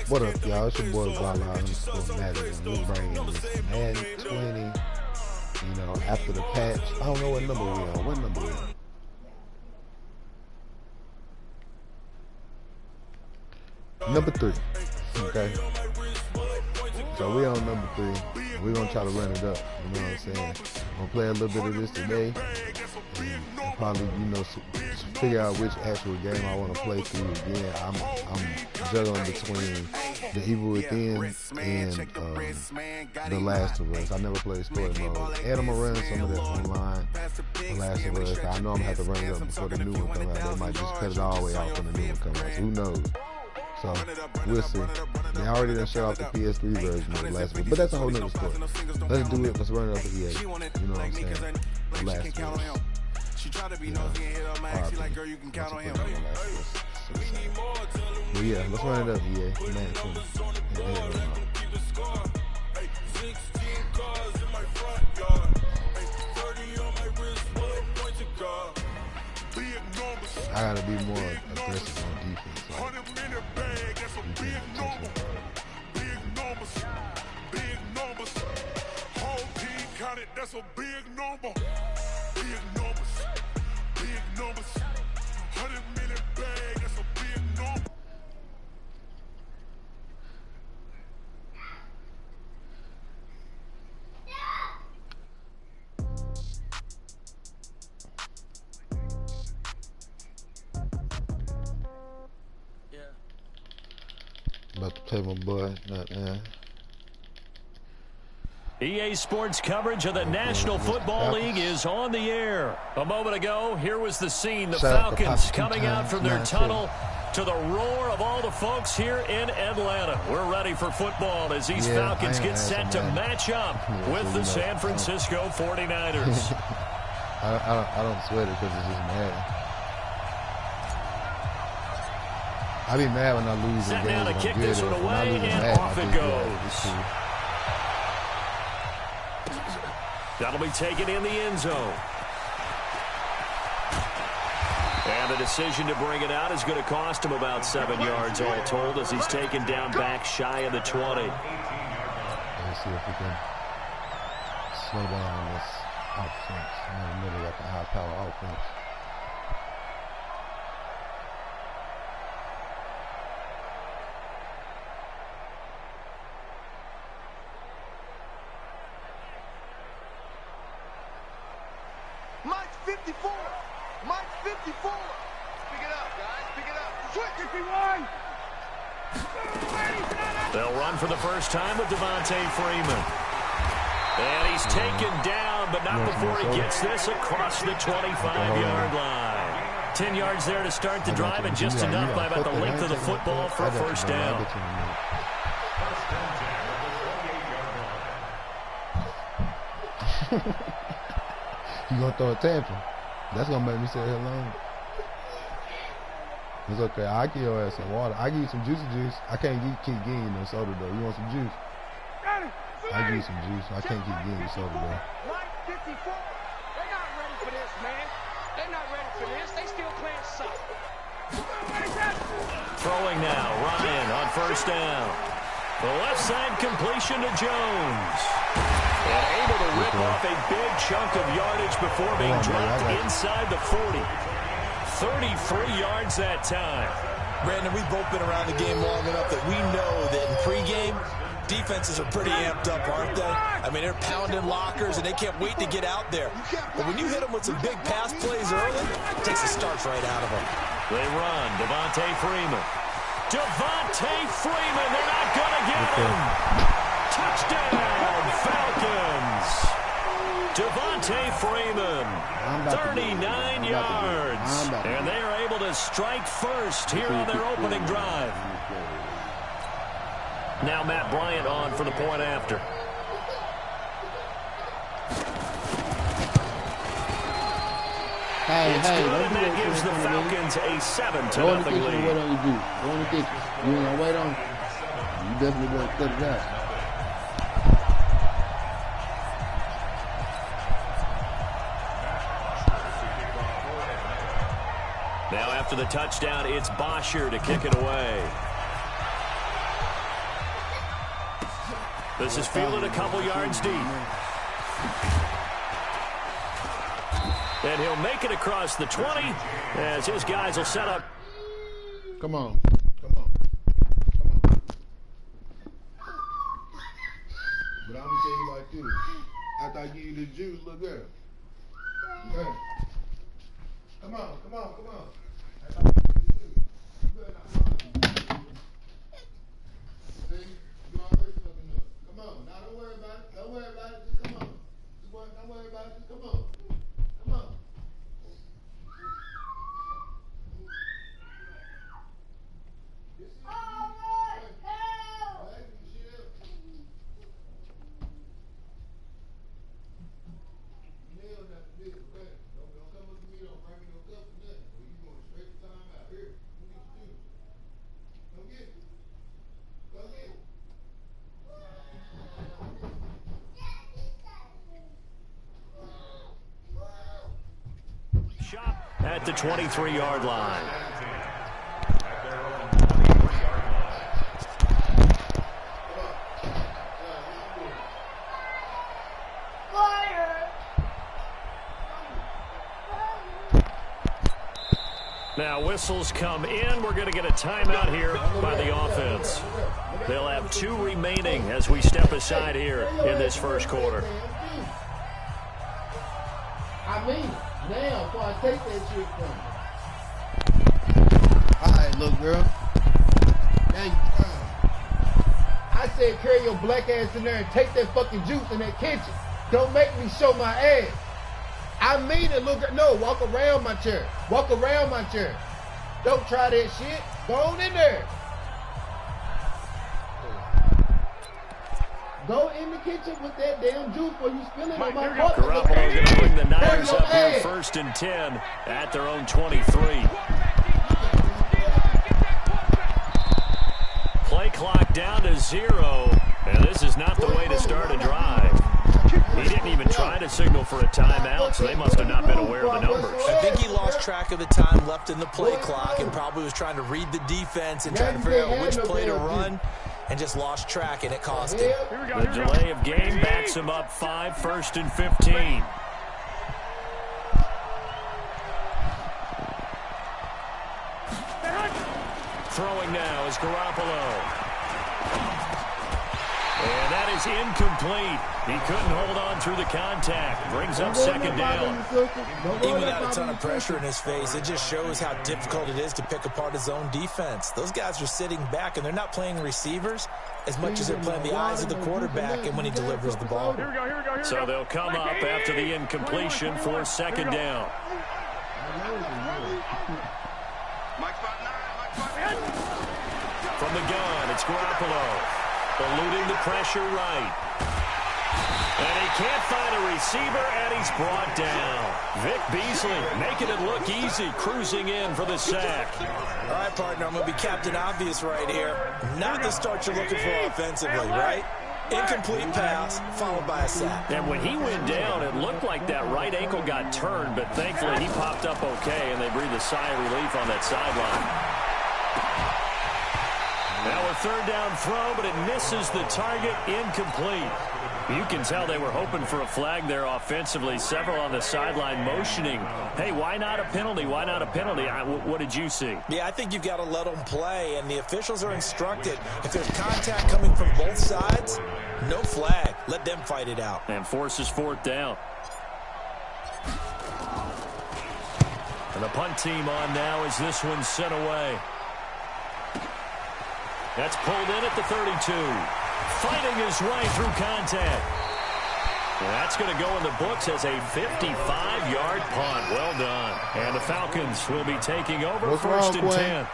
What up, y'all? It's your boy Madden. We're bringing this Madden 20. You know, after the patch. I don't know what number we on. What number we on? Number 3. Okay. So we on number 3. We're gonna try to run it up. You know what I'm saying? I'm gonna play a little bit of this today. And probably, you know, figure out which actual game I want to play through again. I'm juggling between The Evil Within and The Last of Us. I never played story mode. And I'm gonna run some of that online. The Last of Us. I know I'm gonna have to run it up before the new one comes out. They might just cut it all the way out when the new one comes out. So who knows? So we'll see. They already done shut off the PS3 version of The Last of Us, but that's a whole nother story. Let's do it. Let's run it up for EA. You know what I'm saying? The Last of Us. She tried to be nosy and hit her max. She like, girl, you can count on him. But yeah, let's run it up, EA. Man, I gotta be more aggressive on defense. That's a big number. Big numbers. Big numbers. 100 million bag. That's a big number. About to play my boy, not man. EA Sports coverage of the National Football League is on the air. A moment ago, here was the scene. The Falcons coming out from their tunnel to the roar of all the folks here in Atlanta. We're ready for football as these Falcons get set to match up with the San Francisco 49ers. I don't sweat it because it's just mad. I be mad when I lose in games. Now to kick this one away, and off it goes. That'll be taken in the end zone. And the decision to bring it out is going to cost him about 7 yards all told as he's taken down back shy of the 20. Let's see if we can slow down on this offense. In the middle of the high-power offense. Mike 54. Mike 54. Pick it up, guys. Pick it up. Switch 51. They'll run for the first time with Devontae Freeman. And he's taken down, but not before he gets this across the 25-yard line. 10 yards there to start the drive, and just enough by about the length of the football for a first down. You gonna throw a tantrum? That's gonna make me sit here long. It's okay. I'll give your ass some water. I'll give you some juicy juice. I can't keep getting you no soda though. You want some juice? I'll give you some juice. I can't keep getting you soda though. Mike 54. They're not ready for this, man. They're not ready for this. They still playing soft. Throwing now, Ryan on first down. The left side completion to Jones. And able to rip off a big chunk of yardage before being dropped inside the 40. 33 yards that time. Brandon, we've both been around the game long enough that we know that in pregame, defenses are pretty amped up, aren't they? I mean, they're pounding lockers, and they can't wait to get out there. But when you hit them with some big pass plays early, it takes the starch right out of them. They run. Devontae Freeman. Devontae Freeman. They're not going to get him. Touchdown, Falcons. Devontae Freeman, 39 yards. And they are able to strike first here on their opening drive. Now Matt Bryant on for the point after. Hey, it's good, don't and do that that gives the Falcons a 7-0 lead. Wait on you. Go in the kitchen. You ain't gonna wait on. You definitely gonna cut it out. Now after the touchdown, it's Bosher to kick it away. This is fielded a couple yards deep. And he'll make it across the 20 as his guys will set up. Come on. Come on. But I'm going to tell you like this. After I give you the juice, look there. Okay. Come on. After I give you the juice, you better not run. See? You already fucking up. Come on. Now don't worry about it. Don't worry about it. Just come on. Don't worry about it. Just come on. Come on. Shot at the 23-yard line. Now whistles come in. We're going to get a timeout here by the offense. They'll have 2 remaining as we step aside here in this first quarter. I mean, now, before I take that shit from you. All right, little girl. Now you I said carry your black ass in there and take that fucking juice in that kitchen. Don't make me show my ass. I mean it, little girl. No, walk around my chair. Walk around my chair. Don't try that shit. Go on in there. Go in the kitchen with that damn juice before you spill it on my butt. Garoppolo going to bring the Niners up here 1st and 10 at their own 23. Play clock down to 0, and this is not the way to start a drive. He didn't even try to signal for a timeout, so they must have not been aware of the numbers. I think he lost track of the time left in the play clock and probably was trying to read the defense and trying to figure out which play to run. And just lost track, and it cost him. The delay of game backs him up 5, 1st and 15. Throwing now is Garoppolo. And that is incomplete. He couldn't hold on through the contact. Brings up 2nd down. Even without a ton of pressure in his face, it just shows how difficult it is to pick apart his own defense. Those guys are sitting back, and they're not playing receivers as much as they're playing the eyes of the quarterback and when he delivers the ball. So they'll come up after the incompletion for 2nd down. From the gun, it's Garoppolo. Eluding the pressure right. And he can't find a receiver, and he's brought down. Vic Beasley making it look easy, cruising in for the sack. All right, partner, I'm going to be Captain Obvious right here. Not the start you're looking for offensively, right? Incomplete pass, followed by a sack. And when he went down, it looked like that right ankle got turned, but thankfully he popped up okay, and they breathed a sigh of relief on that sideline. Now a 3rd down throw, but it misses the target, incomplete. You can tell they were hoping for a flag there offensively. Several on the sideline motioning, hey, why not a penalty? Why not a penalty? What did you see? Yeah, I think you've got to let them play, and the officials are instructed. If there's contact coming from both sides, no flag. Let them fight it out. And forces 4th down. And the punt team on now as this one's sent away. That's pulled in at the 32. Fighting his way through contact. And that's going to go in the books as a 55-yard punt. Well done. And the Falcons will be taking over 1st and 10.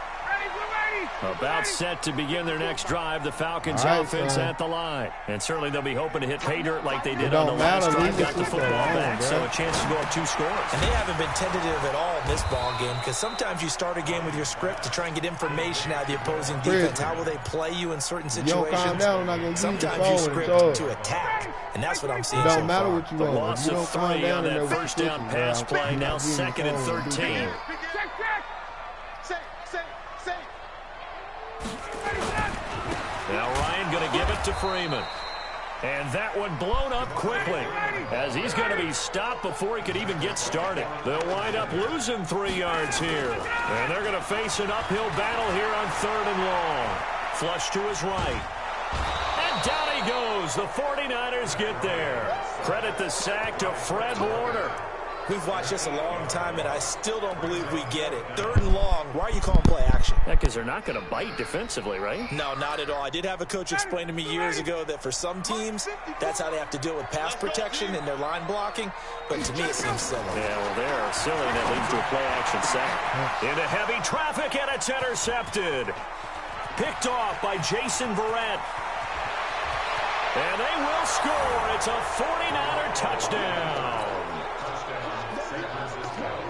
About set to begin their next drive. The Falcons offense at the line. And certainly they'll be hoping to hit pay dirt like they did on the last drive. Got the football back, so a chance to go up 2 scores. And they haven't been tentative at all in this ball game, because sometimes you start a game with your script to try and get information out of the opposing defense. How will they play you in certain situations? Sometimes you script to attack, and that's what I'm seeing so far. Don't matter what you want. The loss of 3 on that 1st down pass play. Now 2nd and 13. Now Ryan going to give it to Freeman. And that one blown up quickly, as he's going to be stopped before he could even get started. They'll wind up losing 3 yards here. And they're going to face an uphill battle here on 3rd and long. Flush to his right. And down he goes. The 49ers get there. Credit the sack to Fred Warner. We've watched this a long time, and I still don't believe we get it. 3rd and long. Why are you calling play action? Yeah, because they're not going to bite defensively, right? No, not at all. I did have a coach explain to me years ago that for some teams, that's how they have to deal with pass protection and their line blocking. But to me, it seems silly. Yeah, well, they're silly. That leads to a play action sack. Into heavy traffic, and it's intercepted. Picked off by Jason Verrett. And they will score. It's a 49er touchdown.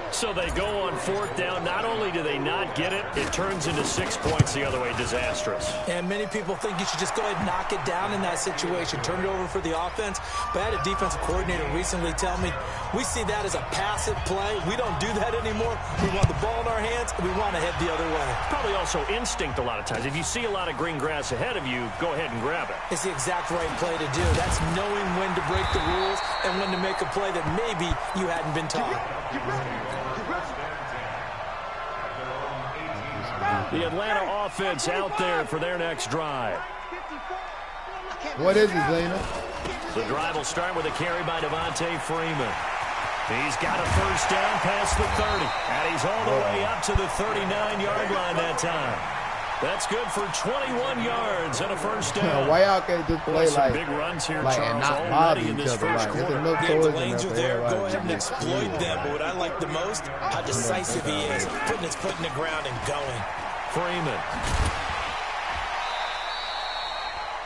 So they go on 4th down. Not only do they not get it, it turns into 6 points the other way. Disastrous. And many people think you should just go ahead and knock it down in that situation. Turn it over for the offense. But I had a defensive coordinator recently tell me, we see that as a passive play. We don't do that anymore. We want the ball in our hands, and we want to head the other way. Probably also instinct a lot of times. If you see a lot of green grass ahead of you, go ahead and grab it. It's the exact right play to do. That's knowing when to break the rules and when to make a play that maybe you hadn't been taught. The Atlanta offense out there for their next drive. What is it, Zena? The drive will start with a carry by Devontae Freeman. He's got a first down past the 30, and he's all the way up to the 39-yard line that time. That's good for 21 yards and a first down. Why y'all can't just play some big runs here, Charles, and not bother already in this each other? first quarter. Yeah, the lanes are there. Go ahead and exploit them. But what I like the most, how decisive he is, putting his foot in the ground and going. Freeman.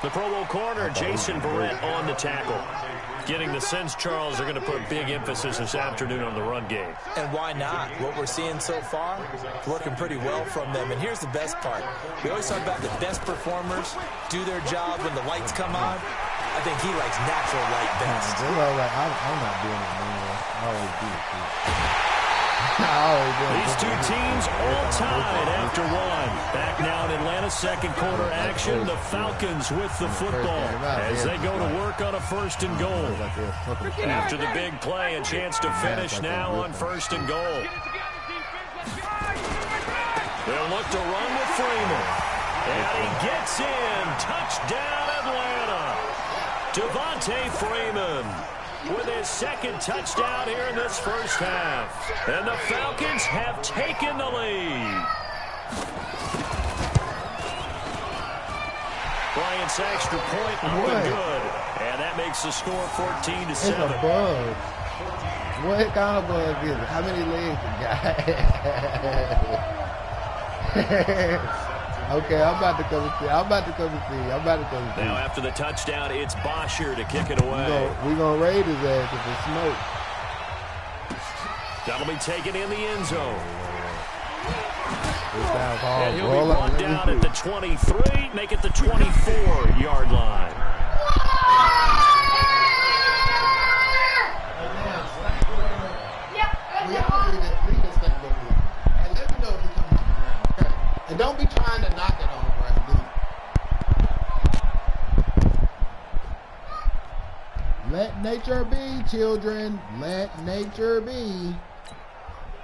The Pro Bowl corner, Jason Verrett, on the tackle. Getting the sense, Charles, they're going to put big emphasis this afternoon on the run game. And why not? What we're seeing so far, working pretty well from them. And here's the best part. We always talk about the best performers do their job when the lights come on. I think he likes natural light best. I'm not doing it anymore. I always do it. These two teams all tied after one. Back now in Atlanta's second quarter action. The Falcons with the football as they go to work on a 1st and goal. After the big play, a chance to finish now on 1st and goal. They'll look to run with Freeman. And he gets in. Touchdown, Atlanta. Devontae Freeman with his second touchdown here in this first half. And the Falcons have taken the lead. Bryant's extra point up and good. And that makes the score 14-7. It's a bug. What kind of bug is it? How many legs it got? Okay, I'm about to come and see. Now after the touchdown, it's Bosher to kick it away. We're going to raid his ass if it's smoke. That'll be taken in the end zone. And he'll be brought down at the 23, make it the 24-yard line. And don't be trying to knock it on the ground, dude. Let nature be, children. Let nature be.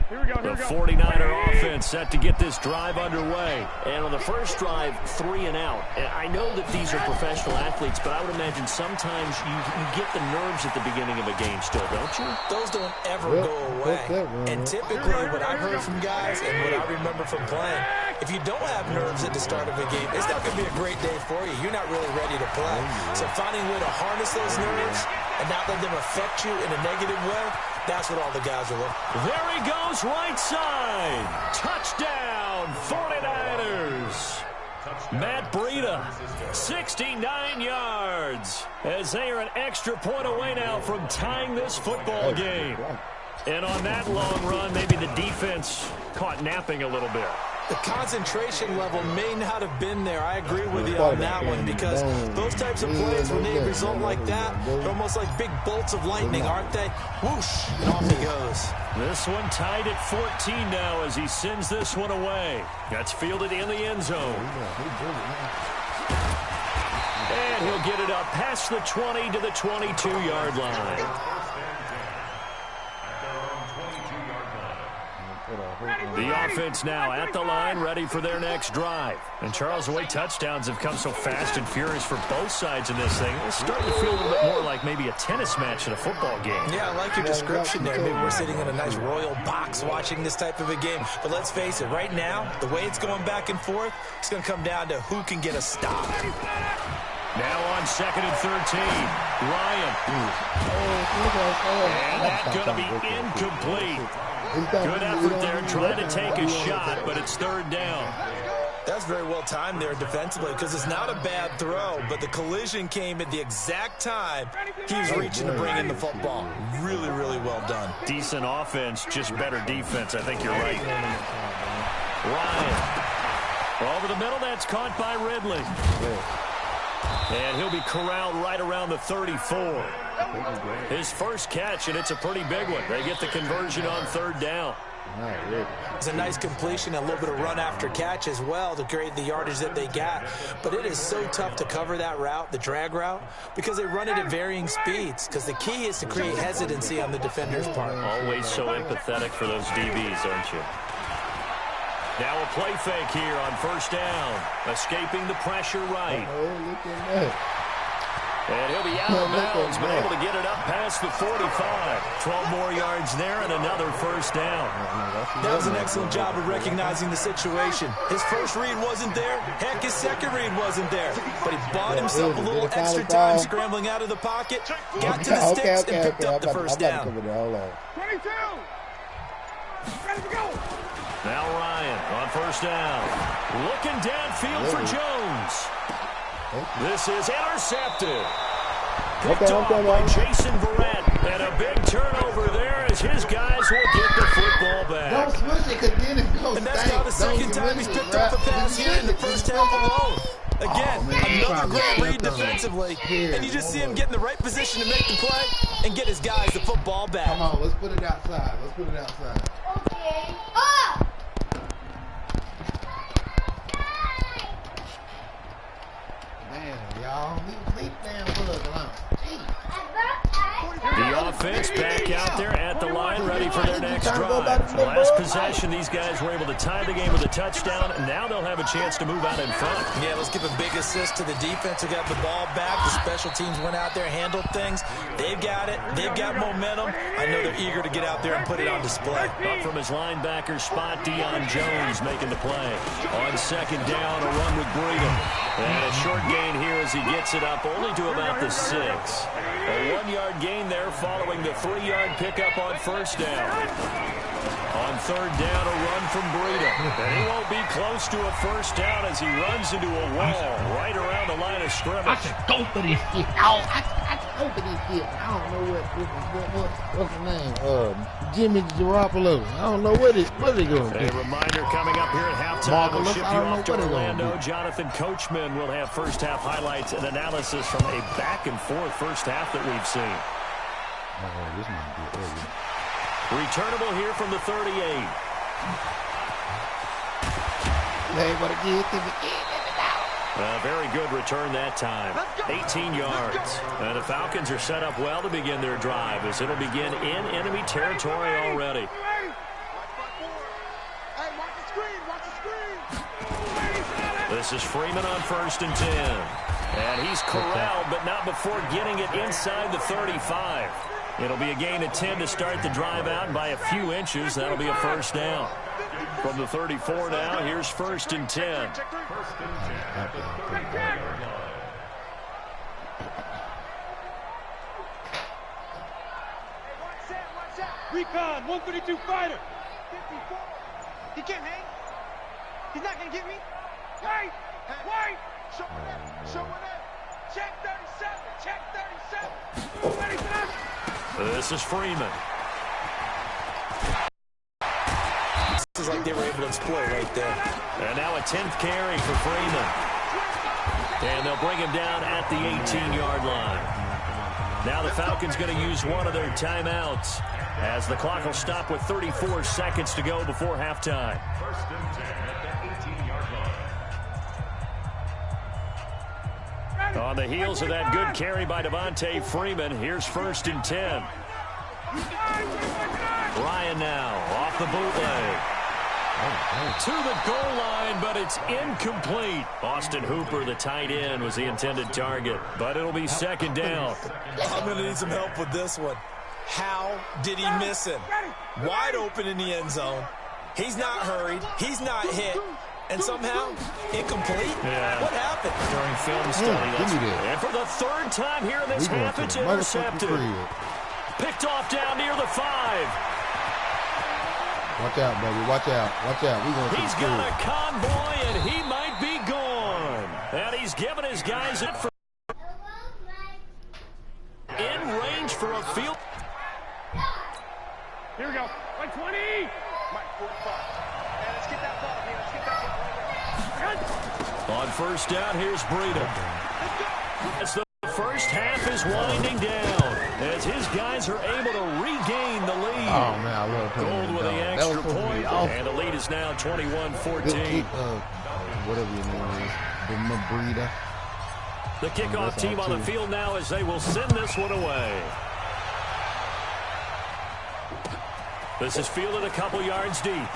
Here we go, the 49er offense set to get this drive underway. And on the first drive, 3 and out. And I know that these are professional athletes, but I would imagine sometimes you get the nerves at the beginning of a game still, don't you? Those don't ever go away. And typically what I've heard from guys and what I remember from playing, if you don't have nerves at the start of a game, it's not going to be a great day for you. You're not really ready to play. So finding a way to harness those nerves and not let them affect you in a negative way, that's what all the guys are looking for. There he goes, right side. Touchdown, 49ers. Matt Breida, 69 yards, as they are an extra point away now from tying this football game. And on that long run, maybe the defense caught napping a little bit. The concentration level may not have been there. I agree with you on that one, because those types of plays, when they result like that, they're almost like big bolts of lightning, aren't they? Whoosh, and off he goes. This one tied at 14 now as he sends this one away. That's fielded in the end zone. And he'll get it up past the 20 to the 22-yard line. The offense now at the line, ready for their next drive. And Charles, the way touchdowns have come so fast and furious for both sides in this thing, it's starting to feel a little bit more like maybe a tennis match in a football game. Yeah, I like your description there. Maybe we're sitting in a nice royal box watching this type of a game. But let's face it, right now, the way it's going back and forth, it's going to come down to who can get a stop. Now on 2nd and 13, Ryan. And that's going to be incomplete. Good effort there, trying to take a shot, but it's 3rd down. That's very well timed there defensively because it's not a bad throw, but the collision came at the exact time he was reaching to bring in the football. Really, really well done. Decent offense, just better defense. I think you're right. Ryan. Over the middle, that's caught by Ridley. And he'll be corralled right around the 34. His first catch, and it's a pretty big one. They get the conversion on 3rd down. It's a nice completion, a little bit of run after catch as well to create the yardage that they got. But it is so tough to cover that route, the drag route, because they run it at varying speeds. Because the key is to create hesitancy on the defender's part. Always so empathetic for those DBs, aren't you? Now a play fake here on 1st down. Escaping the pressure right. And he'll be out of bounds, but able to get it up past the 45. 12 more yards there and another 1st down. That was an excellent job of recognizing the situation. His first read wasn't there. Heck, his second read wasn't there. But he bought himself a little extra time scrambling out of the pocket, got to the sticks, and picked up the 1st down. 22! Ready to go! Now Ryan on 1st down. Looking downfield for Jones. This is intercepted. Picked off by Jason Verrett. And a big turnover there as his guys will get the football back. Don't switch it because then it goes. And that's now the second time he's picked up a pass here in the first half alone. Again, another great read defensively. And you just see him get in the right position to make the play and get his guys the football back. Come on, let's put it outside. Let's put it outside. Okay. Oh! Man, y'all, leave damn bug alone. The offense back out there at the line, ready for their next drive. Last possession, these guys were able to tie the game with a touchdown. Now they'll have a chance to move out in front. Yeah, let's give a big assist to the defense who got the ball back. The special teams went out there, handled things. They've got it. They've got momentum. I know they're eager to get out there and put it on display. Up from his linebacker spot, Deion Jones making the play. On 2nd down, a run with Breedham. And a short gain here as he gets it up only to about the 6. A 1-yard gain there following the 3-yard pickup on 1st down. On 3rd down, a run from Breedham. And he won't be close to a 1st down as he runs into a wall right around the line of scrimmage. I said, go for this shit. I go for this shit. I don't know what's the name? Jimmy Garoppolo. I don't know what is he going to do. A reminder coming up here at halftime. We'll ship you off to Orlando. Jonathan Coachman will have first half highlights and analysis from a back-and-forth first half that we've seen. This might be early. Returnable here from the 38. A very good return that time. 18 yards. And the Falcons are set up well to begin their drive as it'll begin in enemy territory already. This is Freeman on 1st and 10. And he's corralled, but not before getting it inside the 35. It'll be a gain of 10 to start the drive out, and by a few inches, that'll be a 1st down. From the 34 now, here's 1st and 10. Recon, 132 fighter. He can't hang. He's not going to get me. Wait! Show me that. Show me that. Check 37. Check 37. Ready for this? This is Freeman. This is like they were able to exploit right there. And now a 10th carry for Freeman. And they'll bring him down at the 18-yard line. Now the Falcons going to use one of their timeouts as the clock will stop with 34 seconds to go before halftime. 1st and 10 at the 18-yard line. On the heels of that good carry by Devontae Freeman, here's 1st and 10. Ryan now off the bootleg. To the goal line, but it's incomplete. Austin Hooper, the tight end, was the intended target, but it'll be 2nd down. I'm going to need some help with this one. How did he miss him? Wide open in the end zone. He's not hurried. He's not hit. And somehow, incomplete? Yeah. What happened? During film study. And for the 3rd time here in this half, it's intercepted. Picked off down near the 5. Watch out, baby. Watch out. Watch out. He's got a convoy, and he might be gone. And he's giving his guys it for in range for a field. Here we go. Like 20. Mike, 45. And let's get that ball here. Let's get that ball right there. On 1st down, here's Breida. As the first half is winding down, as his guys are able to regain the lead. Oh, man, I love Gold with the extra point, and the lead is now 21-14. Whatever your name is, Breida. The kickoff team on the field now as they will send this one away. This is fielded a couple yards deep.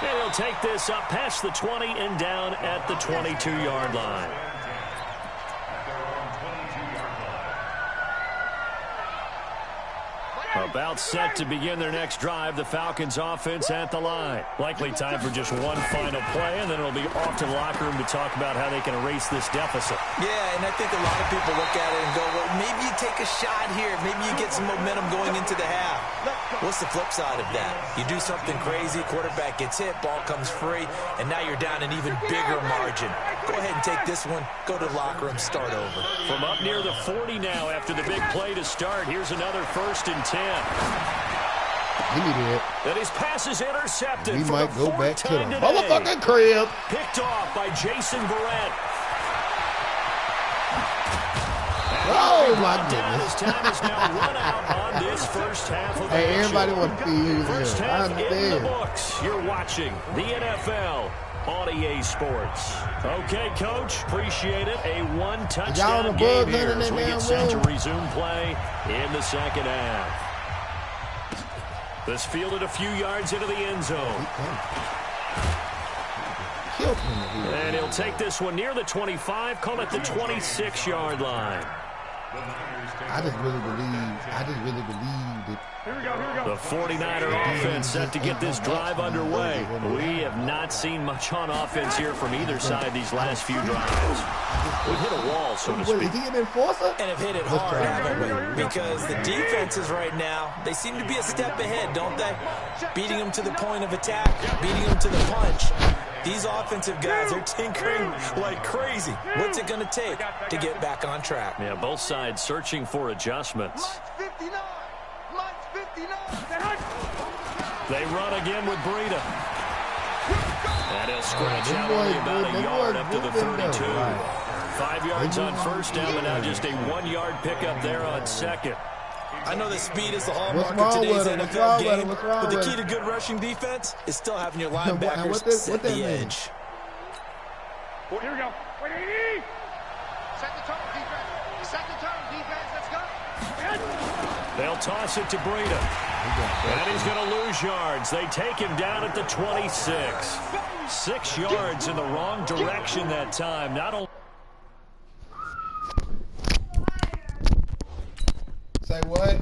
And he'll take this up past the 20 and down at the 22-yard line. About set to begin their next drive. The Falcons offense at the line. Likely time for just one final play, and then it'll be off to the locker room to talk about how they can erase this deficit. Yeah, and I think a lot of people look at it and go, well, maybe you take a shot here. Maybe you get some momentum going into the half. What's the flip side of that? You do something crazy, quarterback gets hit, ball comes free, and now you're down an even bigger margin. Go ahead and take this one, go to the locker room, start over. From up near the 40 now after the big play to start, here's another 1st and 10. He needed it. And his pass is intercepted. We might go back to the today. motherfucking crib. Picked off by Jason Barrett. Oh, my His goodness. time is now run out on this first half of the Hey, action. everybody want to see who's First here. I half in the understand. books. You're watching the NFL on EA Sports. Okay, Coach, appreciate it. A Y'all one-touchdown the game Bugs here in as we that get set to room? resume play in the 2nd half. This fielded a few yards into the end zone. And he'll take this one near the 25, call it the 26-yard line. I just really believe that. The 49er offense set to get this drive underway. We have not seen much on offense here from either side these last few drives. We've hit a wall, so to What, speak. is he an enforcer? And have hit it hard, haven't we? Because the defenses right now, they seem to be a step ahead, don't they? Beating them to the point of attack, beating them to the punch. These offensive guys are tinkering like crazy. What's it going to take to get back on track? Yeah, both sides searching for adjustments. They run again with Breida. And he'll scratch out only about a yard up to the 32. 5 yards on 1st down, but now just a 1-yard pickup there on 2nd. I know that speed is the hallmark of today's NFL game, but the key to good rushing defense is still having your linebackers set the edge. Here we go. Wait, set the tone, defense. Set the tone, defense. Let's go. They'll toss it to Breida. And he's going to lose yards. They take him down at the 26. 6 yards in the wrong direction that time. Not only. Say what?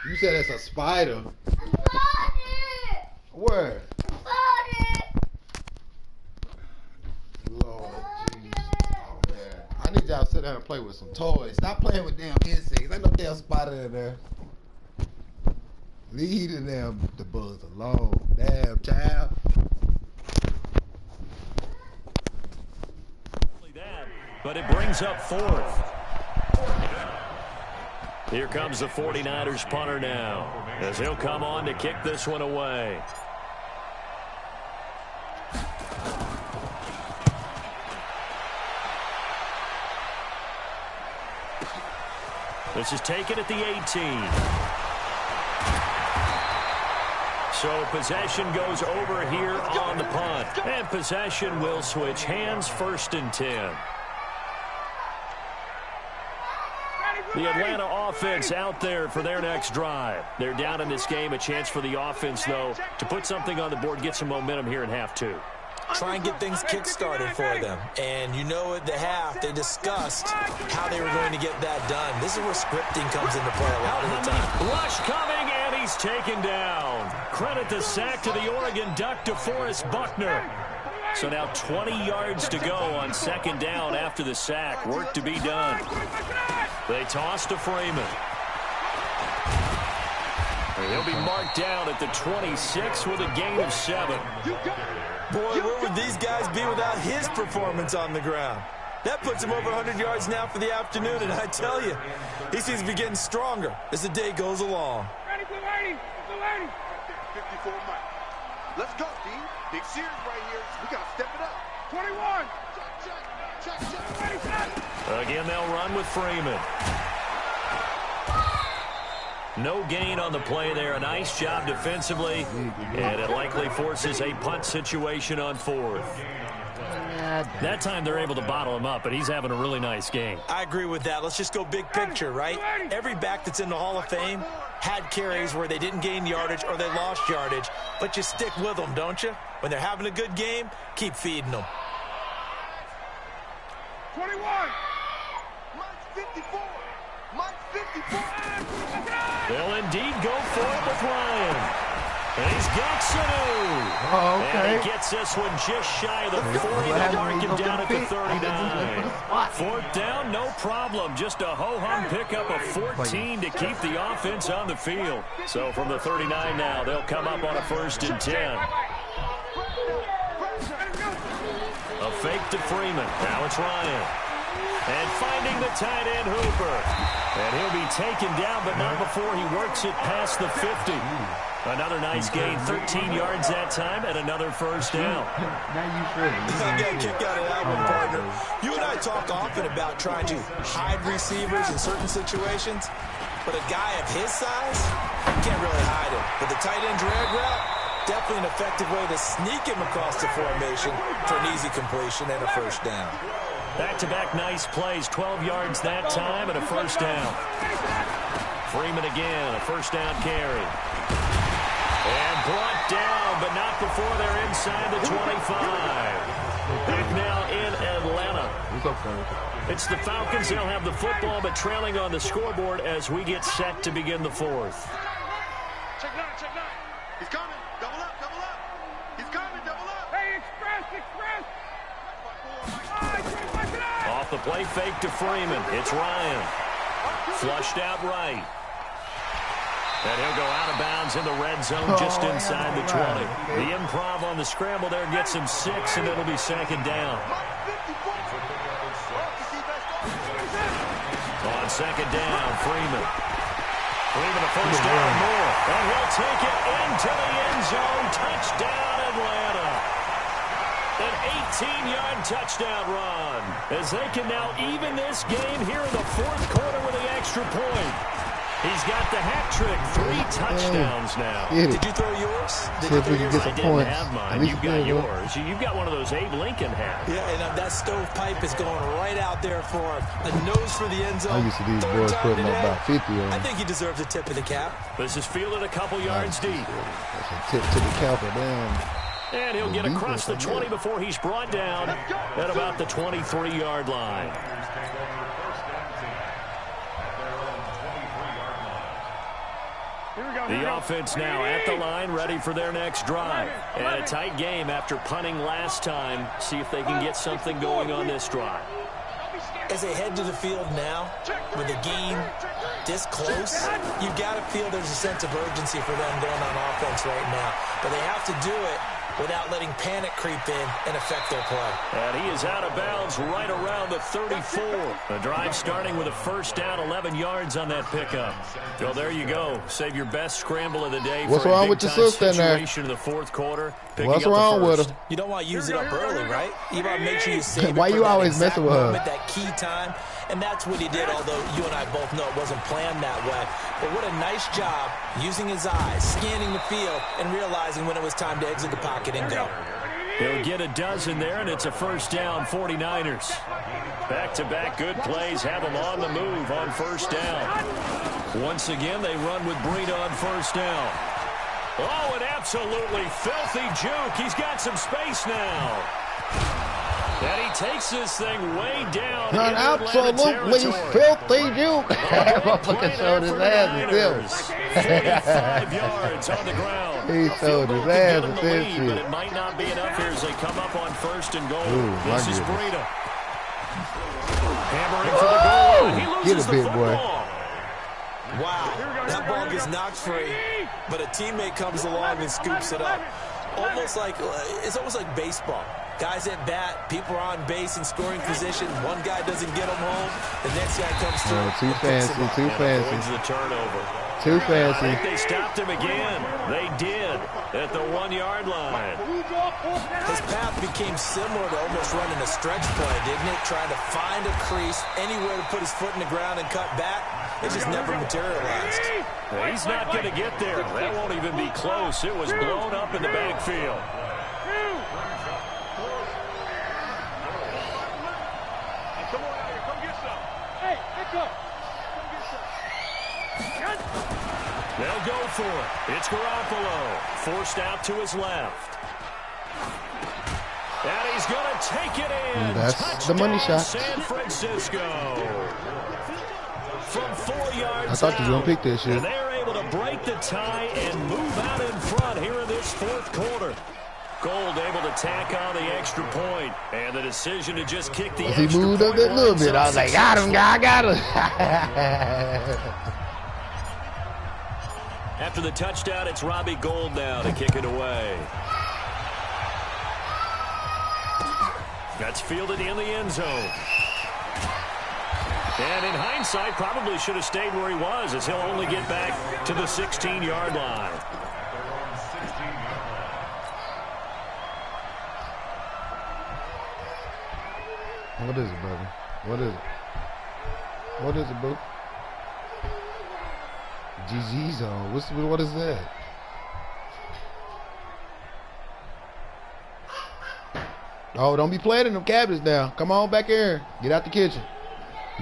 You said it's a spider. Where? Lord Jesus. Oh, man. I need y'all to sit down and play with some toys. Stop playing with damn insects. Ain't no damn spider in there. Leave the bugs alone. Damn child. But it brings up 4th. Here comes the 49ers punter now, as he'll come on to kick this one away. This is taken at the 18. So possession goes over here on the punt. And possession will switch hands, 1st and 10. The Atlanta offense out there for their next drive. They're down in this game. A chance for the offense, though, to put something on the board, get some momentum here in half 2. Try and get things kick-started for them. And you know at the half, they discussed how they were going to get that done. This is where scripting comes into play a lot of the time. Rush coming, and he's taken down. Credit the sack to the Oregon Duck, DeForest Buckner. So now 20 yards to go on 2nd down after the sack. Work to be done. They toss to Freeman. He'll be marked down at the 26 with a gain of 7. Boy, where would these guys be without his performance on the ground? That puts him over 100 yards now for the afternoon, and I tell you, he seems to be getting stronger as the day goes along. Ready, blue 80, blue 80. 54 Mike. Let's go, D. Big series right here. We got to step it up. 21. Again, they'll run with Freeman. No gain on the play there. A nice job defensively, and it likely forces a punt situation on 4th. That time they're able to bottle him up, but he's having a really nice game. I agree with that. Let's just go big picture, right? Every back that's in the Hall of Fame had carries where they didn't gain yardage or they lost yardage, but you stick with them, don't you? When they're having a good game, keep feeding them. 21. Mike's 54. Mike's 54. They'll indeed go for it with Ryan. And he's got Sanu. Oh, okay. And he gets this one just shy of the 40. They'll mark him down at the 39. 4th down, no problem. Just a ho-hum pickup of 14 to keep the offense on the field. So from the 39 now, they'll come up on a 1st and 10. A fake to Freeman. Now it's Ryan. And finding the tight end, Hooper. And he'll be taken down, but not before he works it past the 50. Another nice gain, 13 yards that time, and another 1st down. I got a kick out of that one, partner. You and I talk often about trying to hide receivers in certain situations, but a guy of his size, you can't really hide him. But the tight end drag route, definitely an effective way to sneak him across the formation for an easy completion and a 1st down. Back-to-back nice plays, 12 yards that time and a 1st down. Freeman again, a 1st down carry. And brought down, but not before they're inside the 25. Back now in Atlanta. It's the Falcons. They'll have the football, but trailing on the scoreboard as we get set to begin the 4th. Check 9, check 9. He's coming. Double up, double up. He's coming, double up. Hey, express. Off the play fake to Freeman. It's Ryan. Flushed out right. And he'll go out of bounds in the red zone just inside the 20. The improv on the scramble there gets him 6, and it'll be 2nd down. On 2nd down, Freeman. Freeman a 1st down more. And he'll take it into the end zone. Touchdown, Atlanta. An 18-yard touchdown run as they can now even this game here in the 4th quarter with the extra point. He's got the hat trick, 3 touchdowns now. Did you throw yours? See if we can get some points. I didn't have mine. You've got yours. You've got one of those Abe Lincoln hats. Yeah, and that stovepipe is going right out there for a nose for the end zone. I used to these boys putting up about 50 on. I think he deserves a tip of the cap. This is fielded a couple yards deep. That's a tip to the cap of them. And he'll get across the 20 before he's brought down at about the 23-yard line. The offense now at the line, ready for their next drive. And a tight game after punting last time. See if they can get something going on this drive. As they head to the field now, with the game this close, you've got to feel there's a sense of urgency for them going on offense right now. But they have to do it without letting panic creep in and affect their play. And he is out of bounds right around the 34. The drive starting with a 1st down, 11 yards on that pickup. So there you go. Save your best scramble of the day. What's for wrong a with your big-time sister situation in the 4th quarter. What's wrong with her? You don't want to use it up early, right? You want to make sure you save Why it for you that always exact messing with her? moment, that key time. and that's what he did, although you and I both know it wasn't planned that way. But what a nice job using his eyes, scanning the field, and realizing when it was time to exit the pocket and go. He'll get a dozen there, and it's a first down, 49ers. Back-to-back good plays have them on the move on first down. Once again, they run with Breida on first down. Oh, an absolutely filthy juke. He's got some space now. And he takes this thing way down. An absolutely filthy juke. Motherfucker showed his ass in this. 45 yards on the ground. He showed his ass in this shit. But it might not be enough here as they come up on first and goal. Ooh, this is goodness. Breida. Hammering for the goal line. He loses Get a bit, the boy. football. Wow, that ball gets knocked free, but a teammate comes along and scoops it up. It's almost like baseball. Guys at bat, people are on base in scoring position. One guy doesn't get them home. The next guy comes through. Too fancy, too fancy. The turnover. Too I fancy. think they stopped him again. They did at the 1-yard line. His path became similar to almost running a stretch play, didn't it? Trying to find a crease, anywhere to put his foot in the ground and cut back. It just never materialized. Well, he's not going to get there. That won't even be close. It was blown up in the backfield. They'll go for it. It's Garoppolo. Forced out to his left. And he's going to take it in. That's Touchdown, the money shot. San Francisco. From 4 yards I thought you were going to pick this shit. and they're able to break the tie and move out in front here in this fourth quarter. Gold able to tack on the extra point, and the decision to just kick the extra point. He moved up that little bit. I was like, got him, guy, got him. After the touchdown, it's Robbie Gould now to kick it away. That's fielded in the end zone. And in hindsight, probably should have stayed where he was, as he'll only get back to the 16-yard line. What is it, brother? What is it? What is it, boo? GG zone. What is that? Oh, don't be playing in them cabinets now. Come on back here. Get out the kitchen.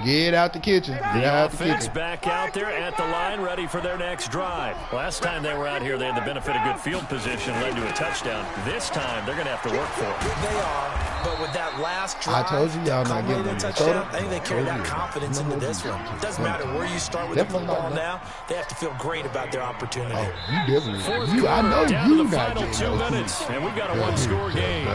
Get out the kitchen. Get out the Offense kitchen. back out there at the line, ready for their next drive. Last time they were out here, they had the benefit of good field position, led to a touchdown. This time, they're going to have to work for it. They are, but with that last drive, I told you y'all not getting a them. touchdown, I think they carry that confidence into this one. It doesn't matter where you start with the football now. They have to feel great about their opportunity. Oh, you definitely. Fourth I quarter, know down you to the not final getting 2 those. minutes, and we've got a one-score game.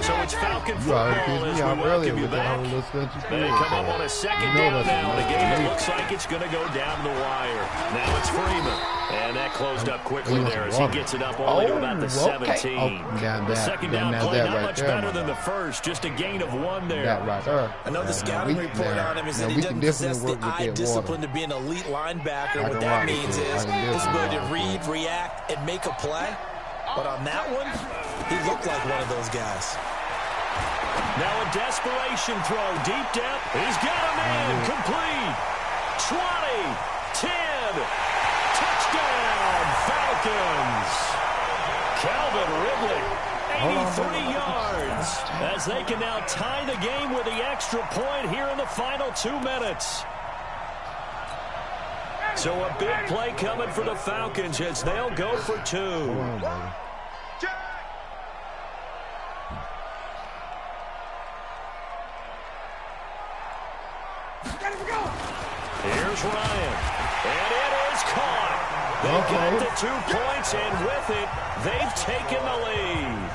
So it's Falcon You already football pissed as me we off earlier welcome you with that whole back. little stunt you They did. come up on a second You know down that's now in a enough. game that looks like it's going to go down the wire. Now it's Freeman. And that closed up quickly there as he gets it up only to about the 17. The second down play not much better than the first. Just a gain of 1 there. That right there. I know the scouting report on him is that he doesn't possess the eye discipline to be an elite linebacker. What that means is his ability to read, react, and make a play. But on that one, he looked like one of those guys. Now a desperation throw deep down. He's got a man complete. 20, 10. Touchdown, Falcons. Calvin Ridley, 83 yards, as they can now tie the game with the extra point here in the final 2 minutes. So a big play coming for the Falcons as they'll go for 2. Here's Ryan, and it is caught. They got the 2 points, and with it, they've taken the lead.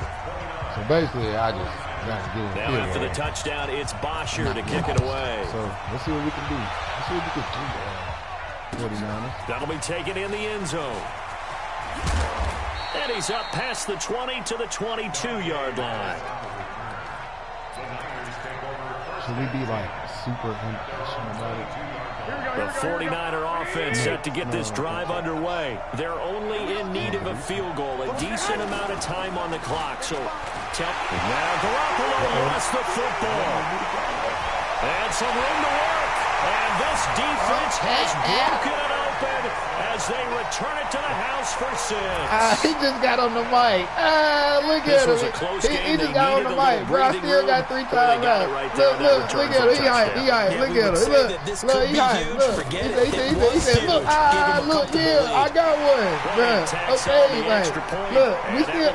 So basically, I just got to get in Now after the touchdown, it's Bosher to kick it away. So let's see what we can do. Let's see what we can do. 49ers. That'll be taken in the end zone. And he's up past the 20 to the 22-yard line. Should we be like super impatient about it? Here we go. The 49er offense set to get this drive underway. They're only in need of a field goal, a decent amount of time on the clock. So, now Garoppolo lost the football. And some room to work. And this defense has broken it open as they return it to the house for 6. He just got on the mic. Look at him. He just got on the mic. Bro, I still got 3 times left. Look at him. He hype. Look at him. Look, he hype. Look. He said, look, I got one. Bro, okay, like, look,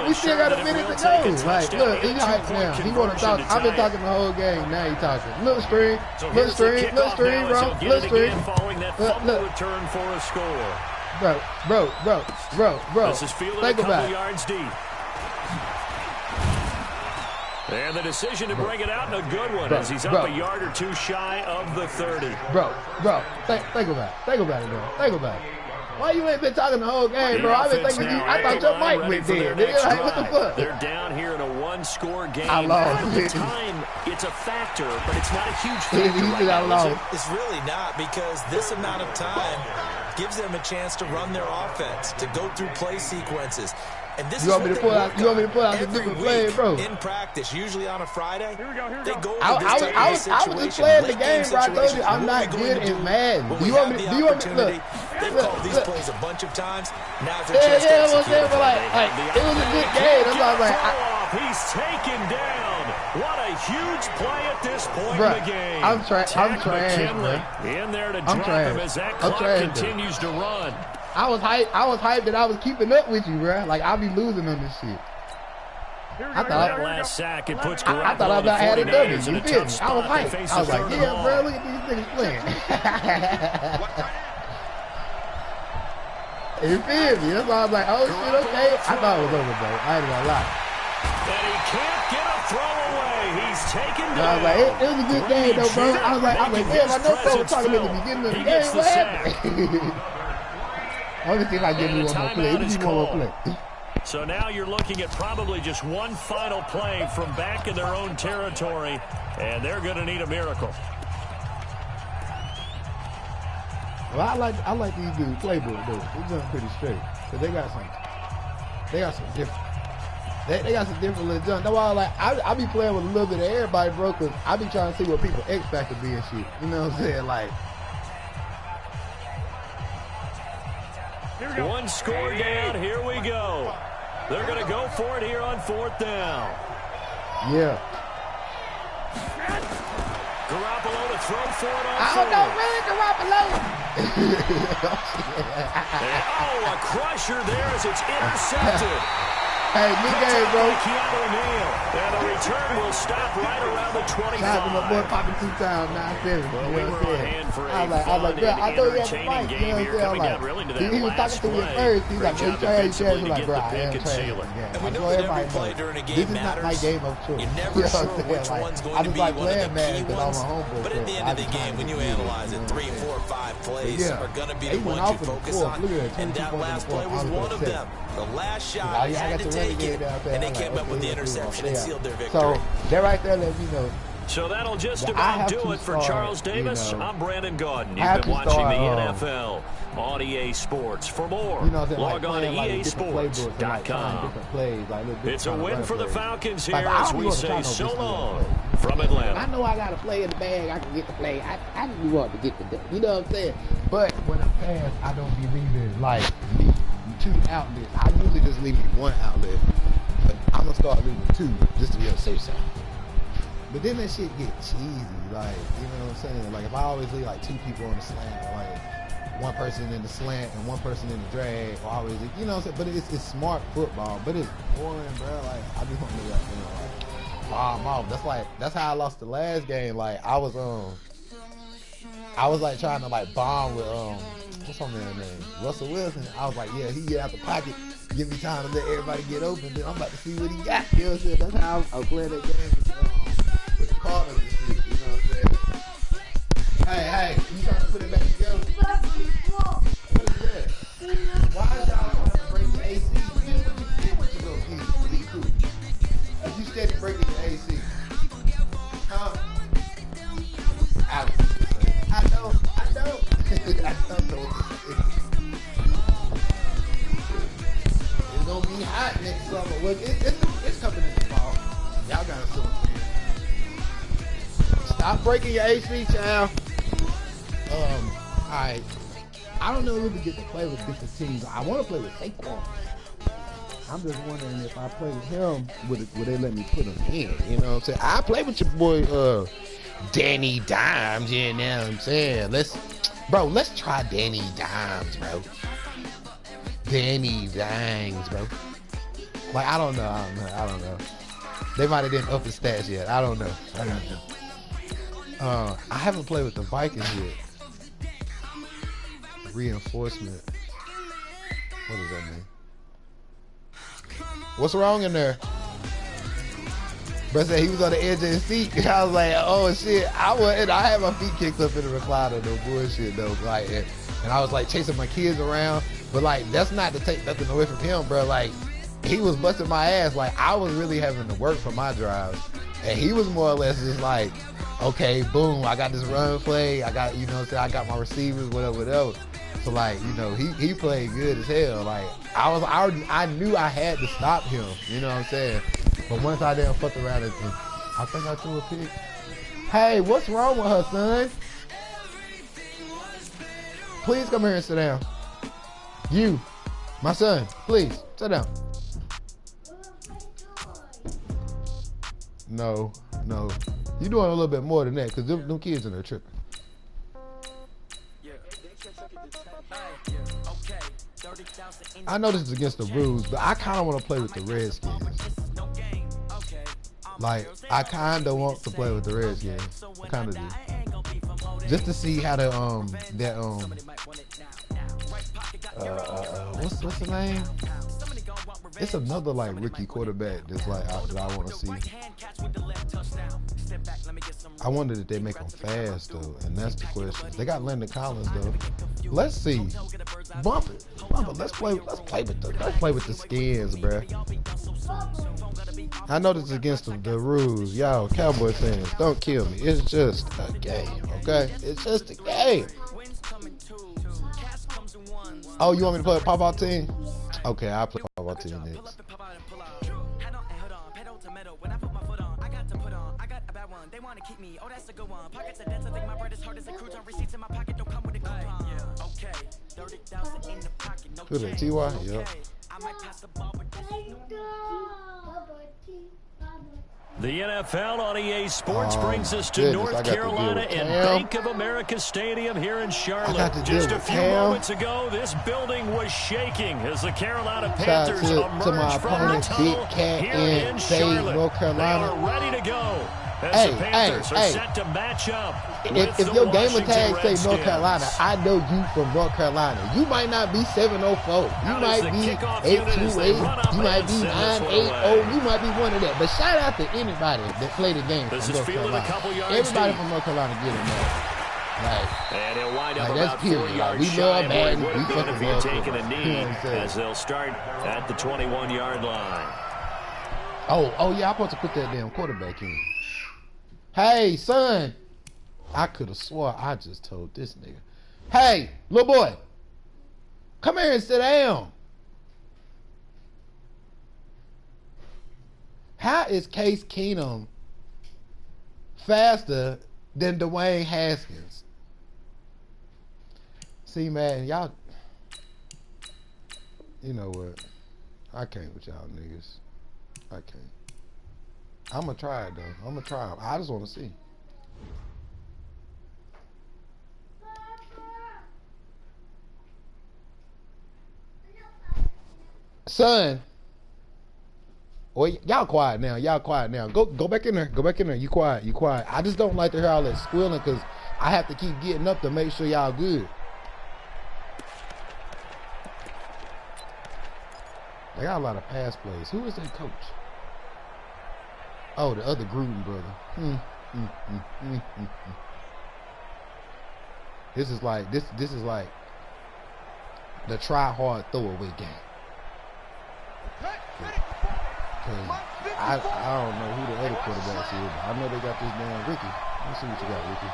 we still got a minute to go. Like, look, he hype now. He want to talk. I've been talking the whole game. Now he talking. Look, stream, bro. Look, stream. Look. Return for a score. Bro. This is fielded a couple yards deep. And the decision to bring it out in a good one as he's up a yard or 2 shy of the 30. Bro, think about it, bro. Think about it. Why you ain't been talking the whole game, bro? I've been thinking I thought your mic went dead. Like, what the fuck? They're down here in a 1-score game. I lost. At the time, it's a factor, but it's not a huge factor right now. It's really not, because this amount of time gives them a chance to run their offense, to go through play sequences. And this you want me to pull out the different plays, bro? In practice, usually on a Friday, they go over I was just playing the game, bro. I told you I'm not good at Madden. Do you want me to look? They've called these plays a bunch of times. Now's their chance to execute. It was a good game. That's why I was like, he's taken down. What a huge play at this point in the game. I'm trash, bro. In there to drop him as that clock continues to run. I was hyped that I was keeping up with you, bro. Like, I'll be losing on this shit. I thought last sack, it puts I thought I had a W. You feel me? I was hyped. I was like, yeah, bro, look at these niggas playing. You feel me? That's why I was like, oh shit, okay. I thought it was over, bro. I ain't gonna lie. And he can't get a throw away. He's taken down. I was like, it was a good game though, bro. I was like, damn, I know bro was talking at the beginning of the game. What happened? Let me see if I give you one more play. Let me see one more play. So now you're looking at probably just one final play from back in their own territory, and they're going to need a miracle. Well, I like these dudes playbook though. They're doing pretty straight, cause they got some different. They got some different little junk. That's why I be playing with a little bit of everybody, bro. Cause I be trying to see what people X factor be and shit. You know what I'm saying? Like. One score down, here we go. They're going to go for it here on 4th down. Yeah. Garoppolo to throw for it on 4th. I don't know, really, Garoppolo. A crusher there as it's intercepted. Hey, good game, bro. And the return will stop right around the 25. Shout out to my boy popping 2 times, 9-7. Well, we were on hand for a fun and entertaining game here coming down really to that last play. He was talking to me first. He's like, Great job defensively to get the pick and seal it. And we know that every play during a game matters. This is not my game of choice. You're never sure which one's going to be one of the key ones. But at the end of the game, when you analyze it, 3, 4, 5 plays are going to be the ones you focus on. And that last play was one of them. The last shot, he had to take it, and they came up with the interception and sealed their victory. So, that right there let me know. So that'll just about do it for Charles Davis. I'm Brandon Gordon. You've been watching the NFL on EA Sports. For more, log on to EASports.com. It's a win for the Falcons here as we say so long from Atlanta. I know I got to play in the bag. I can get the play. I just want to get the day. You know what I'm saying? But when I'm fast, I don't be leaving like 2 outlets. I usually just leave 1 outlet. But I'm going to start leaving 2 just to be on the safe side. But then that shit get cheesy, like, you know what I'm saying? Like, if I always leave, like, 2 people on the slant, like, 1 person in the slant and 1 person in the drag, or always, you know what I'm saying? But it's smart football, but it's boring, bro. Like, I be wanting to, like, bomb off. That's how I lost the last game. Like, I was like, trying to, like, bomb with, what's my man's name? Russell Wilson. I was like, yeah, he get out the pocket, give me time to let everybody get open, then I'm about to see what he got. You know what I'm saying? That's how I'm playing that game. With the Cardinals and shit, you know what I'm saying? Hey, you trying to put it back together? What is that? Why is y'all trying to break the AC? You go be cool. If you steady breaking the AC, huh? Alex, I know. summer. Well, it's coming in the fall. Y'all gotta still stop breaking your AC, child. Alright. I don't know if we get to play with different teams. I want to play with Saquon. I'm just wondering if I play with him, would they let me put him in? You know what I'm saying? I play with your boy Danny Dimes, you know what I'm saying? Let's try Danny Dimes, bro. Danny Dimes, bro. Like, I don't know. They might have didn't up his stats yet. I don't know. I haven't played with the Vikings yet. Reinforcement. What does that mean? What's wrong in there? Bro said he was on the edge of his seat. And I was like, oh shit. I had my feet kicked up in the recliner, no bullshit though. Like, and I was like chasing my kids around. But like, that's not to take nothing away from him, bro. Like, he was busting my ass. Like, I was really having to work for my drives. And he was more or less just like, okay, boom, I got this run play. I got, you know what I'm saying, I got my receivers, whatever. So like, you know, he played good as hell. Like, I knew I had to stop him. You know what I'm saying? But once I didn't fuck around and I think I threw a pick. Hey, what's wrong with her, son? Please come here and sit down. You, my son, please sit down. No. You doing a little bit more than that because them kids in there tripping. I know this is against the rules, but I kind of want to play with the Redskins. Like, I kind of want to play with the Redskins. I kind of do. Just to see how what's the name? It's another like rookie quarterback that's like that I want to see. I wonder if they make them fast though, and that's the question. They got Landon Collins though. Let's see. Bump it. Let's play with the Skins, bruh. I know this is against the rules. Y'all, Cowboy fans, don't kill me. It's just a game, okay? It's just a game. Oh, you want me to play a pop-out team? Okay, I'll play pop-out team next. Who that, T.Y.? Yep. The NFL on EA Sports brings us to North Carolina in Bank of America Stadium here in Charlotte. Just a few moments ago, this building was shaking as the Carolina Panthers emerged from the tunnel here in Charlotte. North Carolina. They are ready to go as the Panthers are set to match up. If your gamer tag say North Carolina, I know you from North Carolina. You might not be 704. You might be 828. You might be 980. You might be one of that. But shout out to anybody that played the game from North Carolina. Everybody from North Carolina get it, man. And he'll wind up that's about 4 period. yards We shy love of Madden. where he We would have been fucking if he love had taken a football. knee You know what I'm saying? as they'll start at the 21-yard line. Oh yeah, I'm supposed to put that damn quarterback in. Hey, son. I could have swore I just told this nigga. Hey, little boy. Come here and sit down. How is Case Keenum faster than Dwayne Haskins? See, man, y'all. You know what? I can't with y'all niggas. I can't. I'm going to try it, though. I'm going to try it. I just want to see. Son. Well, y'all quiet now. Y'all quiet now. Go back in there. Go back in there. You quiet. You quiet. I just don't like to hear all that squealing because I have to keep getting up to make sure y'all good. They got a lot of pass plays. Who is their coach? Oh, the other Gruden brother. This is like this is like the try hard throwaway game. Cause I don't know who the other quarterbacks is, but I know they got this damn Ricky. Let's see what you got, Ricky.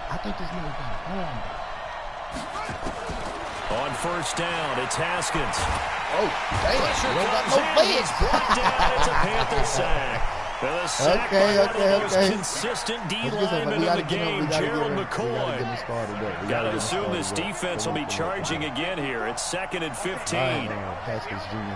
I think this nigga got a arm. On first down, it's Haskins. Oh, damn. Pressure You got comes no in. legs. He's brought down. It's a Panther sack. And the sack by one of the most consistent D-linemen in the game, Gerald McCoy. Got to assume this defense will be charging again here. It's 2nd and 15. Haskins Jr.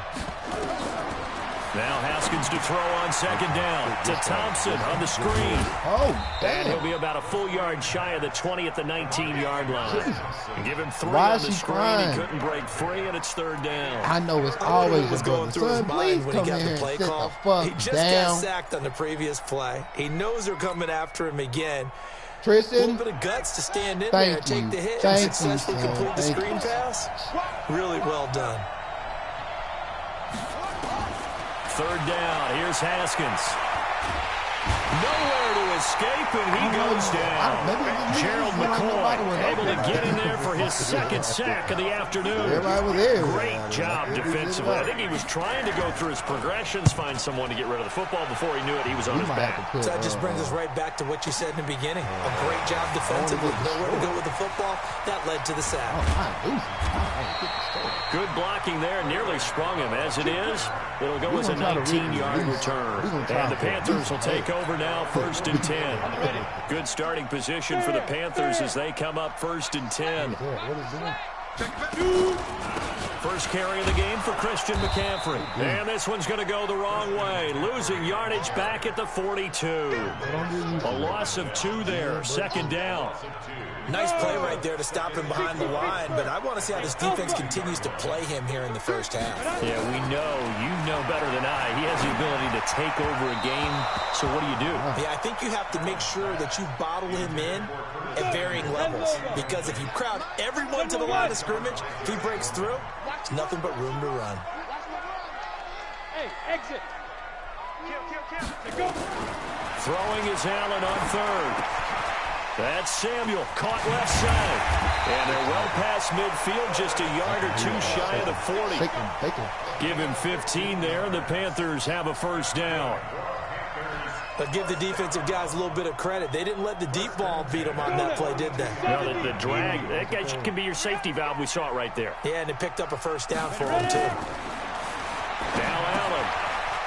Now Haskins to throw on 2nd down to Thompson on the screen. Oh, And he'll damn. be about a full yard shy of the 20 at the 19-yard line. And give him 3 Why on is the he screen. crying? He couldn't break free, and it's 3rd down. I know it's I always what was a going brother. through his Son, mind please when he come got in the here play and sit call. the fuck He just down. got sacked on the previous play. He knows they're coming after him again. A Tristan, little bit of guts to stand in Thank there, you. take the hit, Thank and you, successfully son. complete the Thank screen you. pass. Really well done. 3rd down. Here's Haskins. Nowhere to escape, and he goes down. Gerald McCoy able to get in there for his 2nd sack of the afternoon. Everybody was there. Great job defensively. I think he was trying to go through his progressions, find someone to get rid of the football. Before he knew it, he was on his back. So that just brings us right back to what you said in the beginning. A great job defensively. Nowhere to go with the football. That led to the sack. Good blocking there. Nearly sprung him. As it is, it'll go as a 19-yard return. And the Panthers will take over now, 1st and 10. Good starting position for the Panthers as they come up 1st and 10. First carry of the game for Christian McCaffrey. And this one's going to go the wrong way. Losing yardage back at the 42. A loss of 2 there. 2nd down. Nice play right there to stop him behind the line, but I want to see how this defense continues to play him here in the first half. Yeah, we know. You know better than I. He has the ability to take over a game. So what do? Yeah, I think you have to make sure that you bottle him in at varying levels, because if you crowd everyone to the line of scrimmage, if he breaks through, it's nothing but room to run. Hey, exit. Kill. Go. Throwing is Allen on 3rd. That's Samuel, caught left side. And they're well past midfield, just a yard or 2 shy of the 40. Give him 15 there, and the Panthers have a 1st down. But give the defensive guys a little bit of credit. They didn't let the deep ball beat them on that play, did they? No, the drag, that guy can be your safety valve. We saw it right there. Yeah, and it picked up a 1st down for them, too. Now Allen.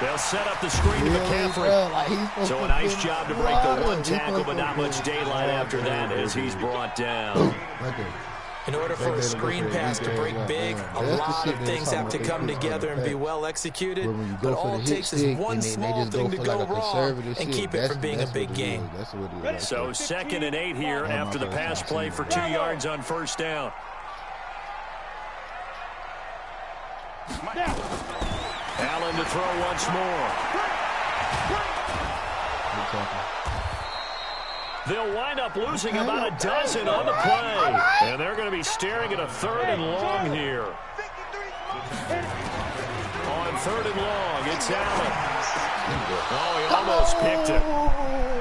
They'll set up the screen to McCaffrey. So a nice job to break the 1 tackle, but not much daylight after that as he's brought down. In order for a screen pass to break big, a lot of things have to come together and be well executed. But all it takes is one small thing to go wrong and keep it from being a big game. So 2nd and 8 here after the pass play for 2 yards on 1st down. Allen to throw once more. They'll wind up losing about a dozen on the play. And they're going to be staring at a 3rd and long here. On 3rd and long, it's Allen. Oh, he almost picked it.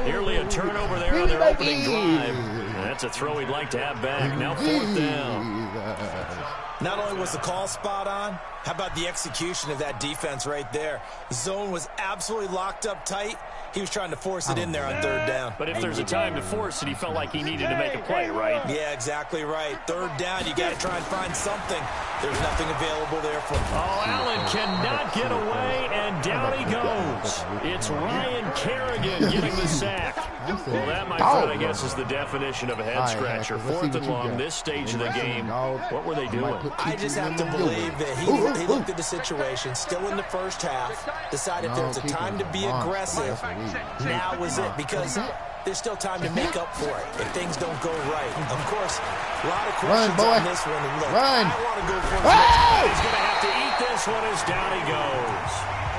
Nearly a turnover there on their opening drive. That's a throw he'd like to have back. Now 4th down. Not only was the call spot on, how about the execution of that defense right there? The zone was absolutely locked up tight. He was trying to force it in there on 3rd down. But if there's a time to force it, he felt like he needed to make a play, right? Yeah, exactly right. 3rd down, you got to try and find something. There's nothing available there for him. Oh, Allen cannot get away, and down he goes. It's Ryan Kerrigan getting the sack. Well, that, my friend, I guess is the definition of a head-scratcher. 4th and long, this stage of the game. What were they doing? I just have to believe that he looked at the situation, still in the first half, decided there was a time to be aggressive. Now was it, because there's still time to make up for it if things don't go right. Of course, a lot of questions on this one. And look, I want to go for it. He's going to have to eat this one as down he goes.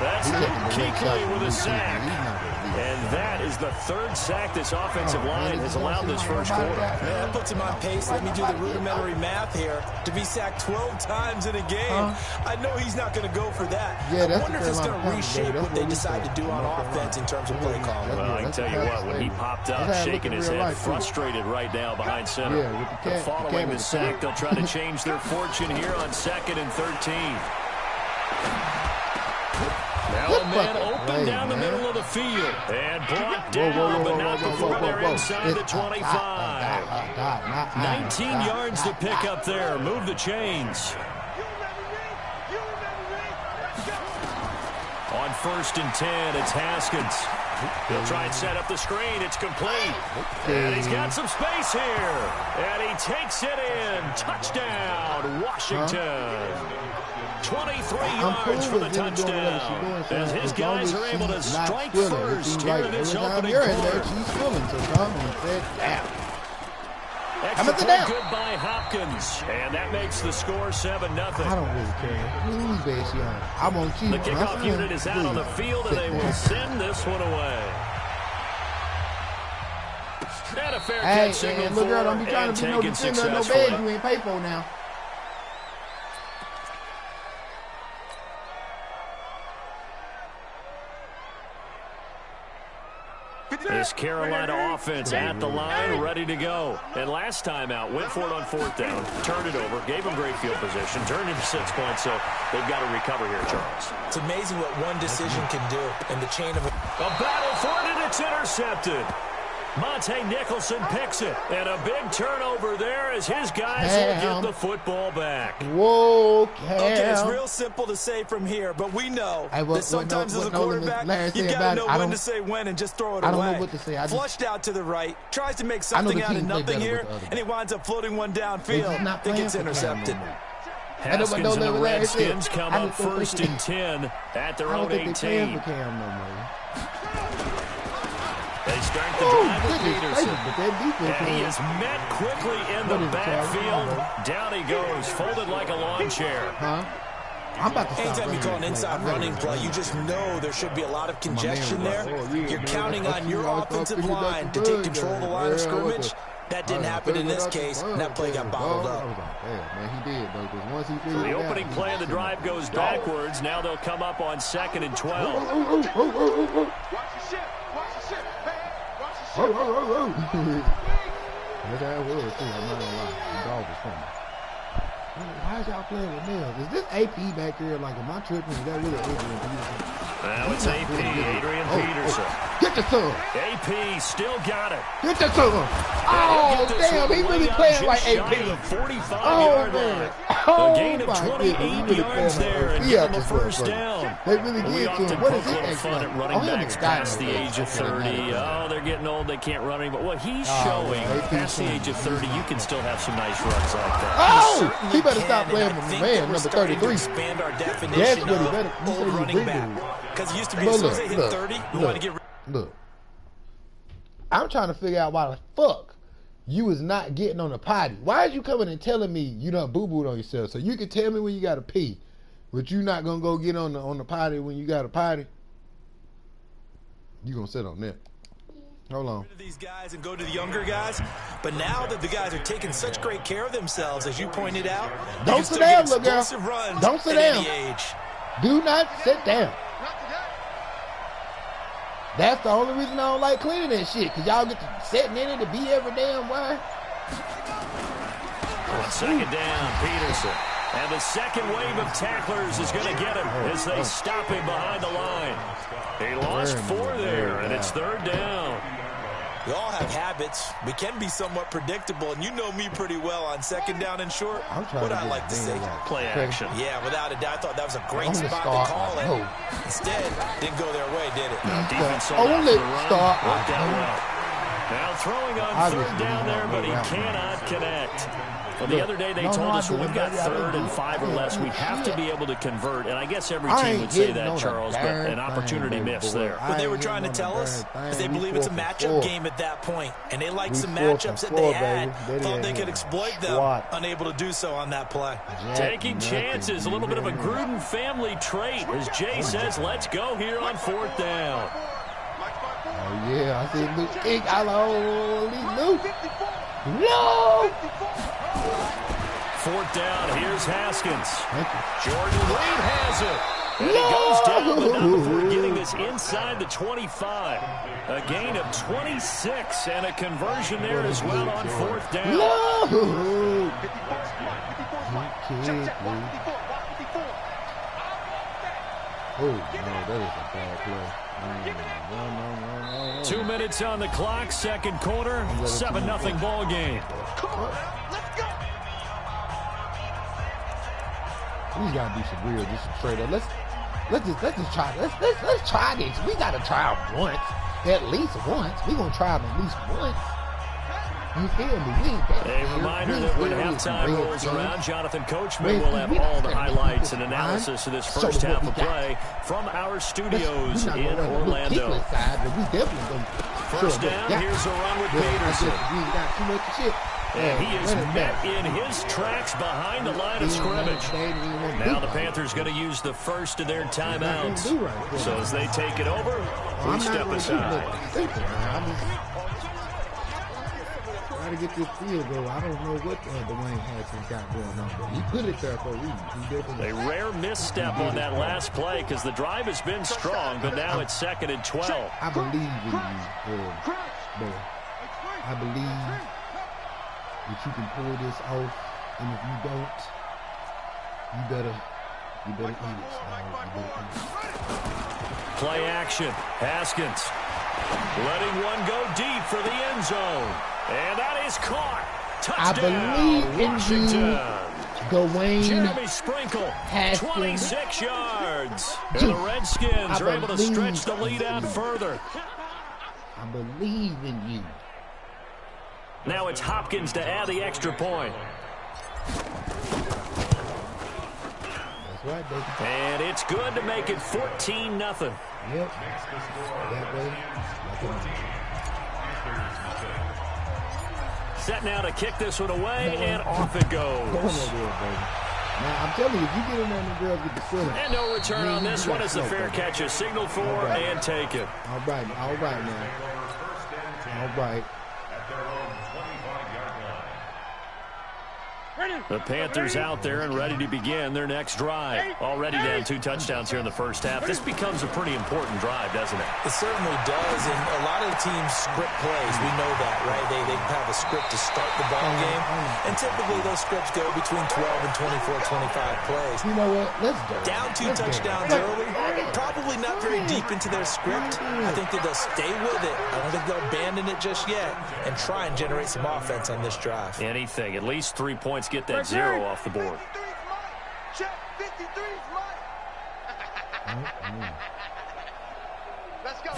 That's Kuechly with a sack. And that is the 3rd sack this offensive line has allowed this first quarter. Yeah, that puts him on pace. Let me do the rudimentary math here. To be sacked 12 times in a game, I know he's not going to go for that. I wonder if it's going to reshape what they decide to do on offense in terms of play calling. Well, I can tell you what, when he popped up, shaking his head, frustrated right now behind center. But following the sack, they'll try to change their fortune here on 2nd and 13. Well, man open down the middle of the field. And brought down, but not before they're inside the 25. 19 yards to pick up there. Move the chains. On 1st and 10, it's Haskins. He'll try and set up the screen. It's complete. And he's got some space here. And he takes it in. Touchdown, Washington. 23 yards for the touchdown. As his guys are able to strike first here in this opening quarter. She's filling, so come and sit down. Extra point good by Hopkins. And that makes the score 7-0. I don't really care. Who's base young? I want you. The kickoff unit is out on the field, and they will send this one away. And a fair catch signal look, girl, don't be trying to be no defender, no bed you ain't pay for now. This Carolina offense at the line, ready to go. And last time out, went for it on 4th down, turned it over, gave them great field position, turned into 6 points, so they've got to recover here, Charles. It's amazing what one decision can do in the chain of a battle for it, and it's intercepted. Monte Nicholson picks it, and a big turnover there as his guys will get the football back. Whoa, Cam. Okay, it's real simple to say from here, but we know that sometimes as a quarterback, you got to know when to say when and just throw it away. I don't know what to say. Flushed out to the right, tries to make something out of nothing here, and he winds up floating one downfield. It gets intercepted. Haskins and the Redskins come up 1st and 10 at their own 18. They start the drive with Peterson. And he is met quickly in the backfield. Down he goes, folded like a lawn chair. I'm about to stop. Anytime you call an inside running play, you just know there should be a lot of congestion there. You're counting on your offensive line to take control of the line of scrimmage. That didn't happen in this case, and that play got bottled up. The opening play of the drive goes backwards. Now they'll come up on 2nd and 12. That's how it was, too. I'm not gonna lie. The dog was funny. Why is y'all playing with nails? Is this AP back here? Like, am I tripping? Is that really Adrian Peterson? Now it's AP, Adrian Peterson. Get the son. AP still got it. Get the son. Oh, damn. He really playing like AP. 45-yard line. A gain of 28 yards there and give him a 1st down. They really did to him. What is it? Fun at running backs past the age of 30. Oh, they're getting old. They can't run anymore. Well, he's showing past the age of 30, you can still have some nice runs like that. Oh, he better stop playing with the man, number 33. Expand our definition of old running back. Because it used to be as soon as they hit 30, we want to get rid. Look, I'm trying to figure out why the fuck you is not getting on the potty. Why is you coming and telling me you done boo-booed on yourself? So you can tell me when you got to pee, but you not going to go get on the potty when you got to potty? You going to sit on that. Hold on. These guys and go to the younger guys, but now that the guys are taking such great care of themselves, as you pointed out, don't sit down, look girl. Don't sit down. Do not sit down. That's the only reason I don't like cleaning that shit, because y'all get to sitting in it to be every damn way. On 2nd down, Peterson. And the second wave of tacklers is going to get him as they stop him behind the line. He lost 4 there, and it's 3rd down. We all have habits. We can be somewhat predictable, and you know me pretty well on 2nd down and short. What I like to say, play action. Yeah, without a doubt, I thought that was a great spot to call it. Instead, didn't go their way, did it? Defense only start. Worked out well. Now throwing on 3rd down there, but he cannot connect. Well, the other day they told us when we've got 3rd and 5 or less, we have to be able to convert. And I guess every team would say that, Charles, but an opportunity missed there. What they were trying to tell us is they believe it's a matchup game at that point. And they liked some matchups that they had, thought they could exploit them, unable to do so on that play. Taking chances, a little bit of a Gruden family trait. As Jay says, let's go here on 4th down. Oh, yeah, I see Luke King. Luke. No! 4th down, here's Haskins. Jordan Reed has it. And he goes down, but not before getting this inside the 25. A gain of 26 and a conversion there as well on 4th down. No! Oh, no, that is a bad play. No. 2 minutes on the clock, second quarter, 7-0 ball game. Come on, let's go. We gotta do some real, just some straight up. Let's just try. Let's try this. We gotta try them once, at least once. We gonna try them at least once. You feel me? A reminder that when halftime rolls around, Jonathan Coachman will have all the highlights and analysis of this first half of play from our studios in Orlando. First down, here's a run with Peterson. And he is met in his tracks behind the line of scrimmage. Now the Panthers going to use the first of their timeouts. So as they take it over, we step aside. Try to get this field goal. I don't know what Dwayne Haskins got going on, but he put it there for a reason. A rare misstep on that last play because the drive has been strong, but now it's 2nd and 12. I believe in you, boy. I believe that you can pull this off, and if you don't, you better eat it. Play action. Haskins letting one go deep for the end zone. And that is caught. Touchdown, I believe Washington. Dwayne Jeremy Sprinkle, Haskins. 26 yards. And the Redskins are able to stretch the lead out further. I believe in you. Now it's Hopkins to add the extra point. That's right, baby. And it's good to make it 14-0. Yep. That way. Set now to kick this one away, and off it goes. Now, I'm telling you, if you get in there and the girls get the center. And no return on this one as the fair catch is signaled for and taken. All right now. All right. The Panthers out there and ready to begin their next drive. Already down 2 touchdowns here in the first half. This becomes a pretty important drive, doesn't it? It certainly does, and a lot of teams script plays. We know that, right? They have a script to start the ball game, and typically those scripts go between 12 and 24, 25 plays. You know what? Let's go. Down 2 touchdowns early, probably not very deep into their script. I think that they'll stay with it. I don't think they'll abandon it just yet and try and generate some offense on this drive. Anything. At least 3 points. Get that 0 off the board. Check 53's mine. Let's go.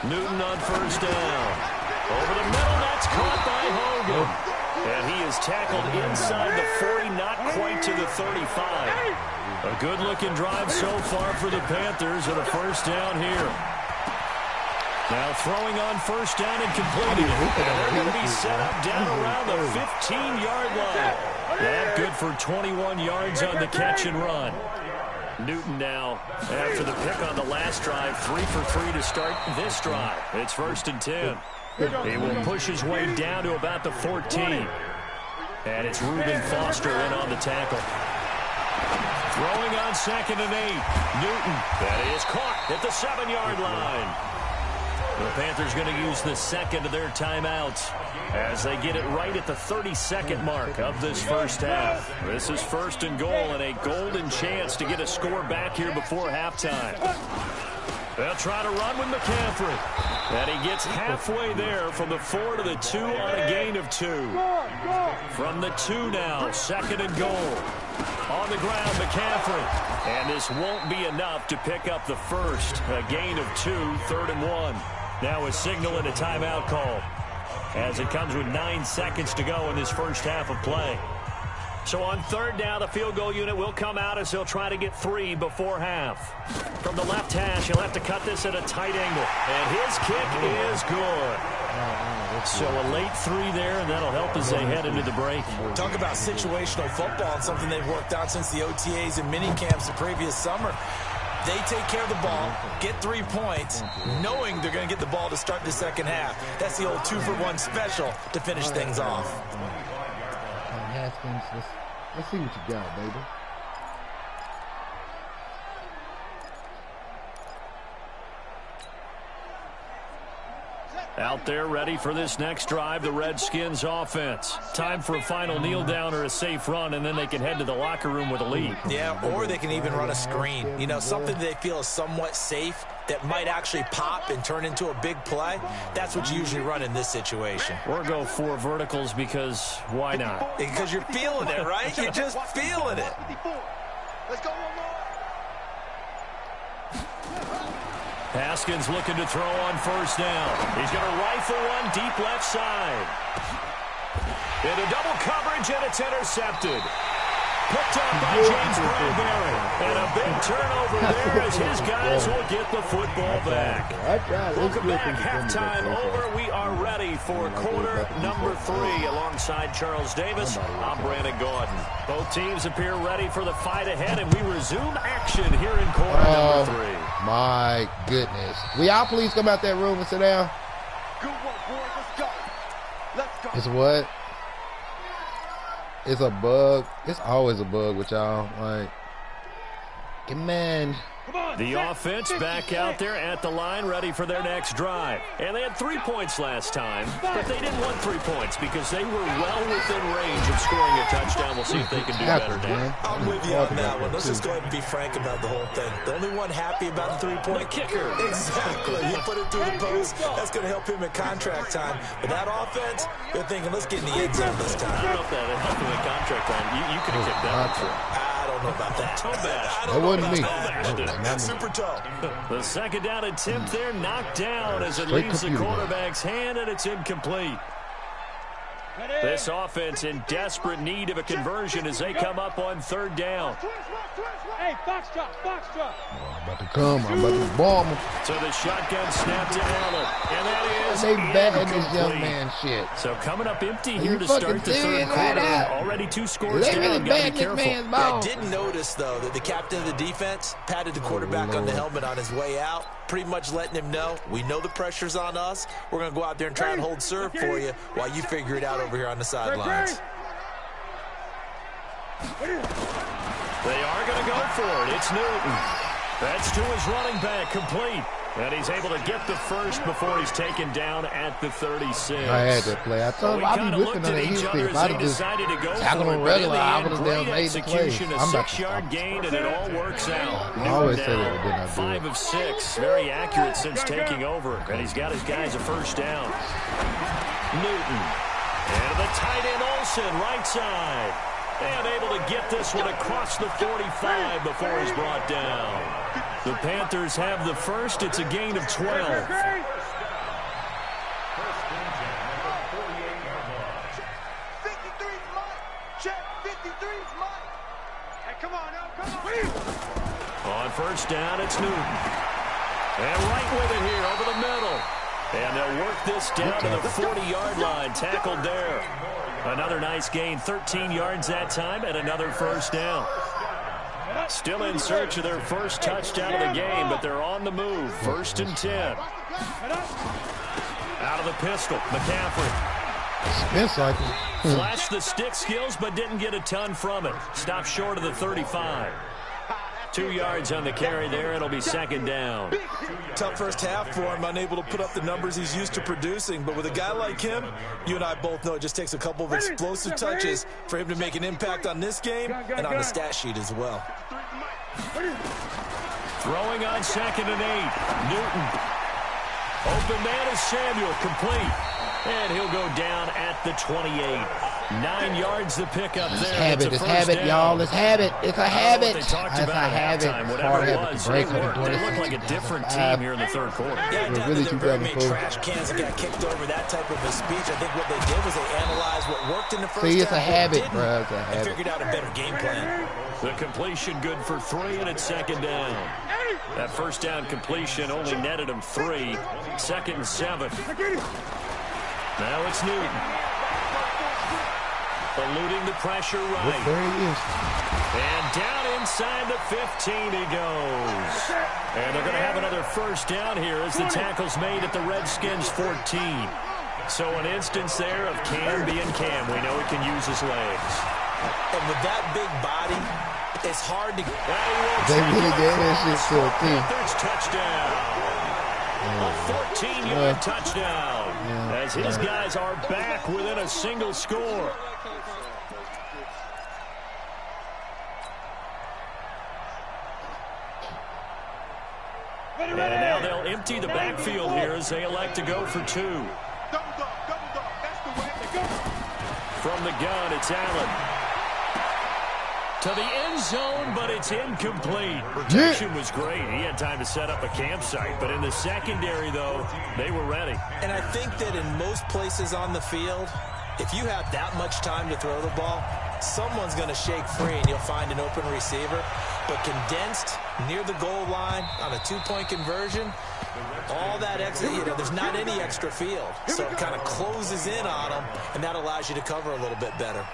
Newton on first down. Over the middle, that's caught by Hogan. And he is tackled inside the 40, not quite to the 35. A good-looking drive so far for the Panthers and a first down here. Now throwing on first down and completing it. And they're going to be set up down around the 15-yard line. That good for 21 yards on the catch and run. Newton now, after the pick on the last drive, 3 for 3 to start this drive. It's 1st and 10. He will push his way down to about the 14. And it's Reuben Foster in on the tackle. Throwing on 2nd and 8. Newton, that is caught at the 7-yard line. The Panthers going to use the second of their timeouts as they get it right at the 32nd mark of this first half. This is 1st and goal and a golden chance to get a score back here before halftime. They'll try to run with McCaffrey. And he gets halfway there from the 4 to the 2 on a gain of 2. From the 2 now, 2nd and goal. On the ground, McCaffrey. And this won't be enough to pick up the first. A gain of 2, 3rd and 1. Now a signal and a timeout call as it comes with 9 seconds to go in this first half of play. So on 3rd down, the field goal unit will come out as they'll try to get 3 before half. From the left hash, he'll have to cut this at a tight angle. And his kick is good. So a late 3 there, and that'll help as they head into the break. Talk about situational football and something they've worked out since the OTAs and mini camps the previous summer. They take care of the ball, get 3 points, knowing they're going to get the ball to start the second half. That's the old 2-for-1 special to finish things off. Haskins, let's see what you got, baby. Out there ready for this next drive, the Redskins offense. Time for a final kneel down or a safe run, and then they can head to the locker room with a lead. Yeah, or they can even run a screen. You know, something they feel is somewhat safe that might actually pop and turn into a big play. That's what you usually run in this situation. Or go 4 verticals because why not? Because you're feeling it, right? You're just feeling it. Let's go one more. Haskins looking to throw on first down. He's going to rifle one deep left side. Into double coverage, and it's intercepted. Picked up by James Bradbury. And a big turnover there as his guys will get the football back. Welcome back. Halftime over. We are ready for quarter number 3. Alongside Charles Davis, I'm Brandon Gordon. Both teams appear ready for the fight ahead, and we resume action here in quarter number 3. My goodness. Will y'all please come out that room and sit down? Good work, boys. Let's go. Let's go. It's what? It's a bug. It's always a bug with y'all. Like, man. The offense back out there at the line, ready for their next drive. And they had 3 points last time, but they didn't want 3 points because they were well within range of scoring a touchdown. We'll see if they can do better now. I'm with you on that one. Let's just go ahead and be frank about the whole thing. The only one happy about the 3-point kicker. Exactly. He put it through the post. That's going to help him in contract time. But that offense, they're thinking, let's get in the end zone this time. I don't know if that helped him in contract time. You could have kicked that. I don't know about that. That wasn't me. That's super tough. The second down attempt there knocked down as it leaves the quarterback's hand, and it's incomplete. This offense in desperate need of a conversion as they come up on third down. Hey, box drop, box drop. I'm about to come. I'm about to bomb him. So the shotgun snap to Allen, and that is They betting this young incomplete. man shit. So coming up empty Are here you to fucking start the third serious quarter. right now? Already 2 scores They down. really Gotta be betting this careful. man's I ball. did notice, though, that the captain of the defense patted the quarterback on the helmet on his way out, pretty much letting him know, we know the pressure's on us. We're going to go out there and try and hold serve for you while you figure it out over here on the sidelines. They are going to go for it. It's Newton. That's to his running back, complete. And he's able to get the first before he's taken down at the 36. I had to play. I told him I'd be whipping under his feet. If I'd have just tackled him regular, I would have damn made the play. A I'm about to 6-yard gain, and it all works out. I always say that, but then I do 5 it. of 6. Very accurate since taking over. And he's got his guys a first down. Newton. And the tight end Olsen, right side. And able to get this one across the 45 before he's brought down. The Panthers have the first. It's a gain of 12. 53's mine. Check. 53's mine. Hey, come on now. Come on. On first down, it's Newton. And right with it here over the middle. And they'll work this down to the 40-yard line. Tackled there. Another nice gain, 13 yards that time, and another first down. Still in search of their first touchdown of the game, but they're on the move. 1st and 10. Out of the pistol, McCaffrey. Spin cycle. Flashed the stick skills, but didn't get a ton from it. Stopped short of the 35. 2 yards on the carry there. It'll be second down. Tough first half for him, unable to put up the numbers he's used to producing. But with a guy like him, you and I both know it just takes a couple of explosive touches for him to make an impact on this game and on the stat sheet as well. Throwing on 2nd and 8. Newton. Open man is Samuel, complete. And he'll go down at the 28. 9 yards the pickup there. It's habit, y'all. It's habit. It's a habit. They talked about at halftime. Whatever it was, it worked. They looked like a different team here in the third quarter. Yeah, It was down really to their very 2004. trash cans that got kicked over, that type of a speech. I think what they did was they analyzed what worked in the first See, it's a half, what habit, didn't, bro. It's a and habit. figured out a better game plan. The completion good for 3, and it's second down. That first down completion only netted him 3. 2nd and 7. Now it's Newton. Eluding the pressure right. There he is. And down inside the 15 he goes. And they're going to have another first down here as the tackle's made at the Redskins 14. So an instance there of Cam being Cam. We know he can use his legs. And with that big body, it's hard to... They really gave that shit to a team. Panthers touchdown. A 14-yard touchdown. As his guys are back within a single score. And now they'll empty the backfield here as they elect to go for 2. Double dog, that's the way to go. From the gun, it's Allen. To the end zone, but it's incomplete. Protection was great. He had time to set up a campsite. But in the secondary, though, they were ready. And I think that in most places on the field, if you have that much time to throw the ball, someone's going to shake free and you'll find an open receiver. But condensed near the goal line on a 2-point conversion, all that extra, there's not any extra field. So it kind of closes in on them, and that allows you to cover a little bit better.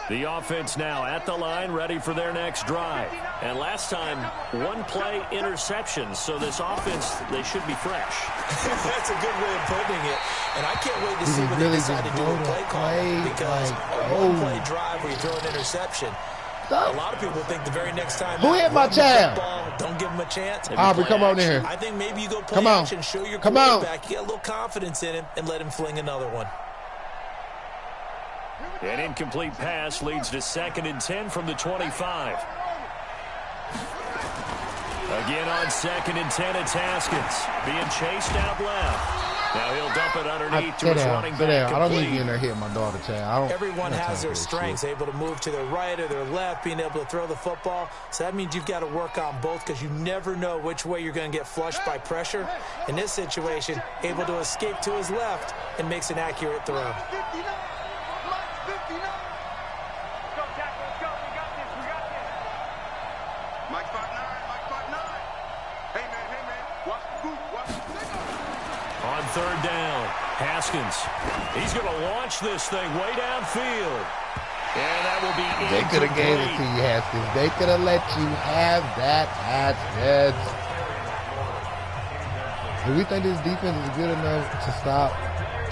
The offense now at the line, ready for their next drive. And last time, 1-play interception. So this offense, they should be fresh. That's a good way of putting it. And I can't wait to see what they decide to do with play calling. Because a 1-play drive where you throw an interception, a lot of people think the very next time. Who hit my child? Don't give him a chance. Aubrey, come on in here. I think maybe you go play action, show your quarterback, get a little confidence in him, and let him fling another one. An incomplete pass leads to 2nd and 10 from the 25. Again on 2nd and 10, it's Haskins being chased out left. Now he'll dump it underneath to his running back. I don't need you in there hitting my daughter, Chad. Everyone has their strengths, able to move to their right or their left, being able to throw the football. So that means you've got to work on both because you never know which way you're going to get flushed by pressure. In this situation, able to escape to his left and makes an accurate throw. On 3rd down, Haskins. He's going to launch this thing way downfield. And that will be incomplete. They could have gave it to you, Haskins. They could have let you have that, Haskins. Do we think this defense is good enough to stop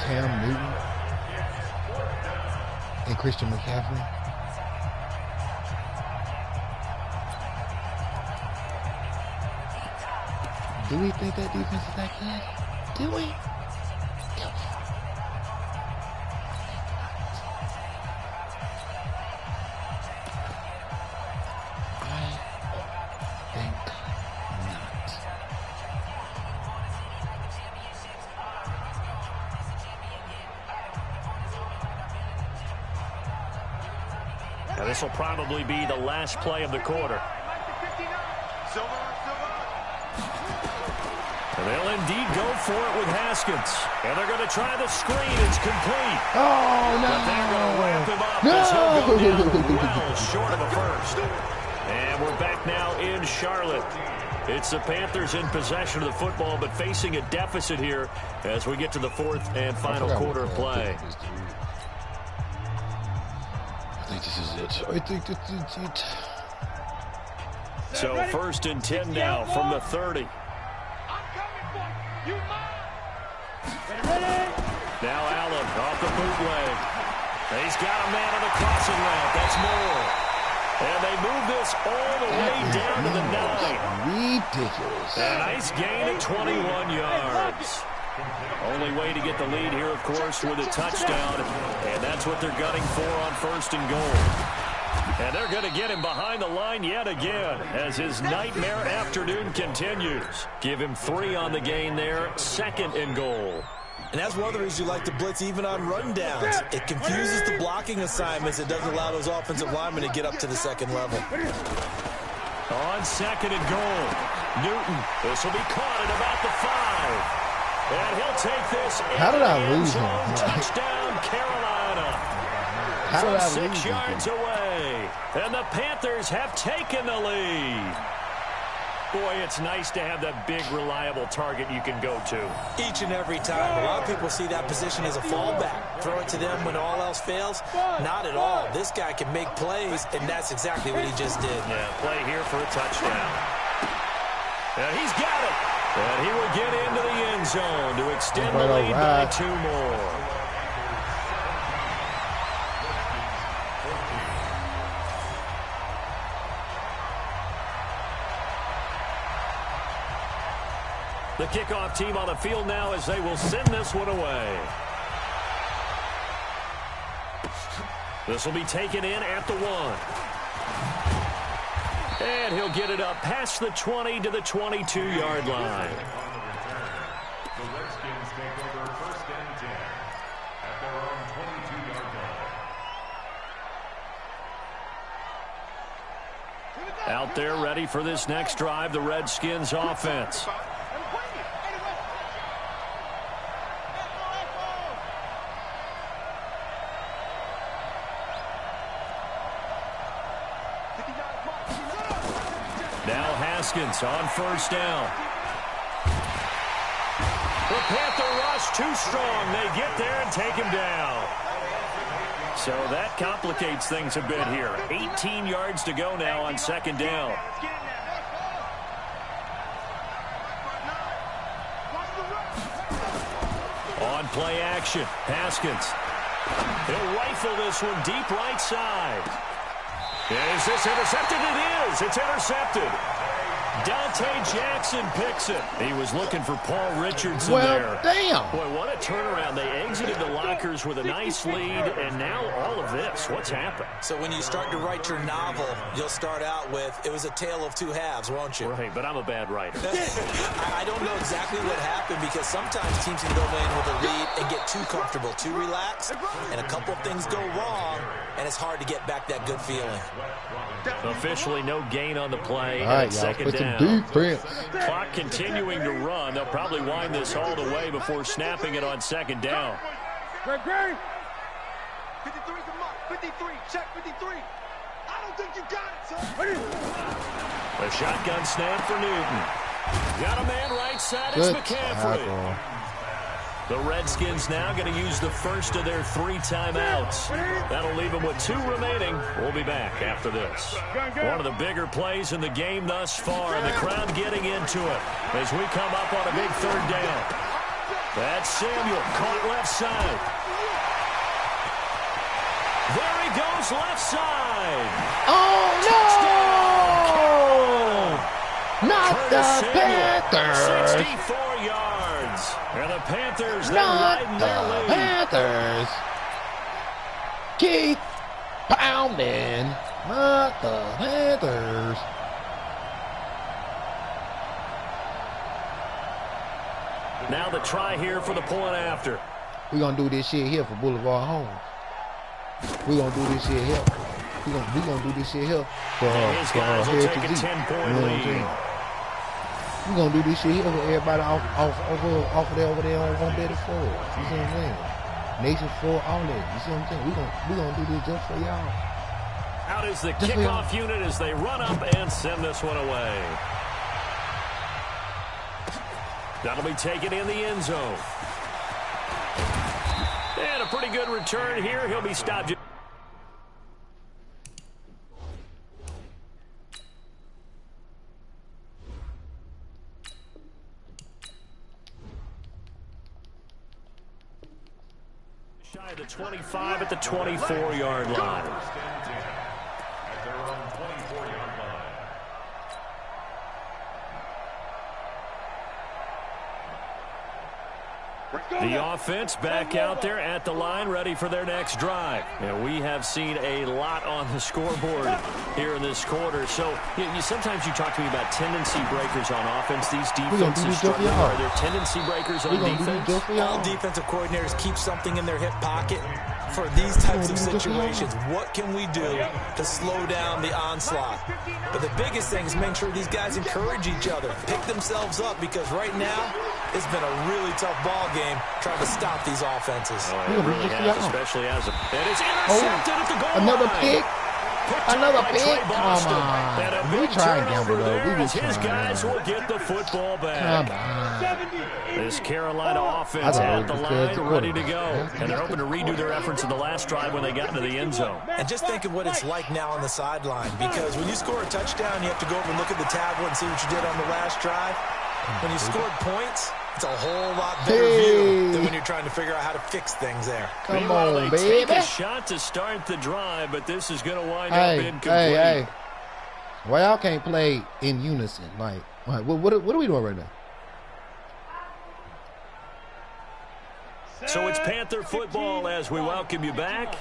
Cam Newton and Christian McCaffrey? Do we think that defense is that good? Do we? Now this will probably be the last play of the quarter. And they'll indeed go for it with Haskins. And they're going to try the screen. It's complete. Oh, no. But they're going to wrap him up as he'll go down well short of a first. And we're back now in Charlotte. It's the Panthers in possession of the football, but facing a deficit here as we get to the 4th and final quarter of play. I think this is it. I think this is it. So 1st and 10 now from the 30. Now Allen off the bootleg. He's got a man on the crossing route. That's Moore. And they move this all the way down to the 9. Ridiculous. A nice gain of 21 yards. Only way to get the lead here, of course, with a touchdown. And that's what they're gunning for on 1st and goal. And they're going to get him behind the line yet again as his nightmare afternoon continues. Give him 3 on the gain there, 2nd and goal. And that's one of the reasons you like to blitz even on rundowns. It confuses the blocking assignments. It doesn't allow those offensive linemen to get up to the 2nd level. On 2nd and goal, Newton. This will be caught at about the 5. And he'll take this. How did I lose him? Touchdown, Carolina. How did I From lose 6 yards away. And the Panthers have taken the lead. Boy, it's nice to have that big, reliable target you can go to. Each and every time. A lot of people see that position as a fallback. Throw it to them when all else fails. Not at all. This guy can make plays, and that's exactly what he just did. Yeah, play here for a touchdown. And he's got it. And he will get into the end zone to extend the lead by 2 more. The kickoff team on the field now as they will send this one away. This will be taken in at the 1. And he'll get it up past the 20 to the 22-yard line. The Redskins take over 1st and 10 at their own 22-yard line. Out there ready for this next drive, the Redskins offense. Now Haskins on 1st down. The Panther rush too strong. They get there and take him down. So that complicates things a bit here. 18 yards to go now on 2nd down. On play action, Haskins. He'll rifle this one deep right side. Is this intercepted? It is. It's intercepted. Dante Jackson picks it. He was looking for Paul Richardson there. Damn. Boy, what a turnaround. They exited the lockers with a nice lead, and now all of this. What's happened? So when you start to write your novel, you'll start out with, it was a tale of 2 halves, won't you? Right, but I'm a bad writer. I don't know exactly what happened because sometimes teams can go in with a lead and get too comfortable, too relaxed, and a couple of things go wrong, and it's hard to get back that good feeling. Officially no gain on the play. All right, and y'all, 2nd put some down. defense. Clock continuing to run. They'll probably wind this all the way before snapping it on 2nd down. 53's the mark. 53. Check 53. I don't think you got it, son. A shotgun snap for Newton. Got a man right side. It's Good McCaffrey. tackle. The Redskins now going to use the first of their 3 timeouts. That'll leave them with 2 remaining. We'll be back after this. One of the bigger plays in the game thus far, and the crowd getting into it as we come up on a big 3rd down. That's Samuel, caught left side. There he goes, left side. Oh, no! Not Curtis the Samuel, Panthers. 64 yards. And the Panthers, they're Not riding the their lead. Panthers. Keep pounding. Not the Panthers. Now the try here for the point after. We're going to do this shit here for Boulevard Homes. We're going to do this shit here. We're gonna do this shit here for His guys will take a 10-point you know lead. We're gonna do this shit here for everybody off of there over there on Betty Ford. You see what I'm saying? Nation 4 outlet. You see what I'm saying? We're gonna do this just for y'all. Out is the kickoff unit as they run up and send this one away. That'll be taken in the end zone. And a pretty good return here. He'll be stopped. Shy of the 25 at the 24-yard line. At their own 24-yard line. The offense back out there at the line, ready for their next drive. And we have seen a lot on the scoreboard here in this quarter. So sometimes you talk to me about tendency breakers on offense. These defenses struggling. Are there tendency breakers on defense? All defensive coordinators keep something in their hip pocket for these types of situations. What can we do to slow down the onslaught? But the biggest thing is make sure these guys encourage each other, pick themselves up, because right now it's been a really tough ball game trying to stop these offenses. Oh, it really has, especially as it is intercepted at the goal another line. pick. Another pick. Come on. We try and gamble though. His guys will get the football back. Come on. This Carolina offense at the line, ready to go. And they're hoping to redo their efforts in the last drive when they got into the end zone. And just think of what it's like now on the sideline, because when you score a touchdown, you have to go over and look at the tablet and see what you did on the last drive. When you scored points, it's a whole lot better view than when you're trying to figure out how to fix things there. Come on, baby. Take a shot to start the drive, but this is going to wind up incomplete. Hey. Why y'all can't play in unison? Like, what are we doing right now? So it's Panther football as we welcome you back.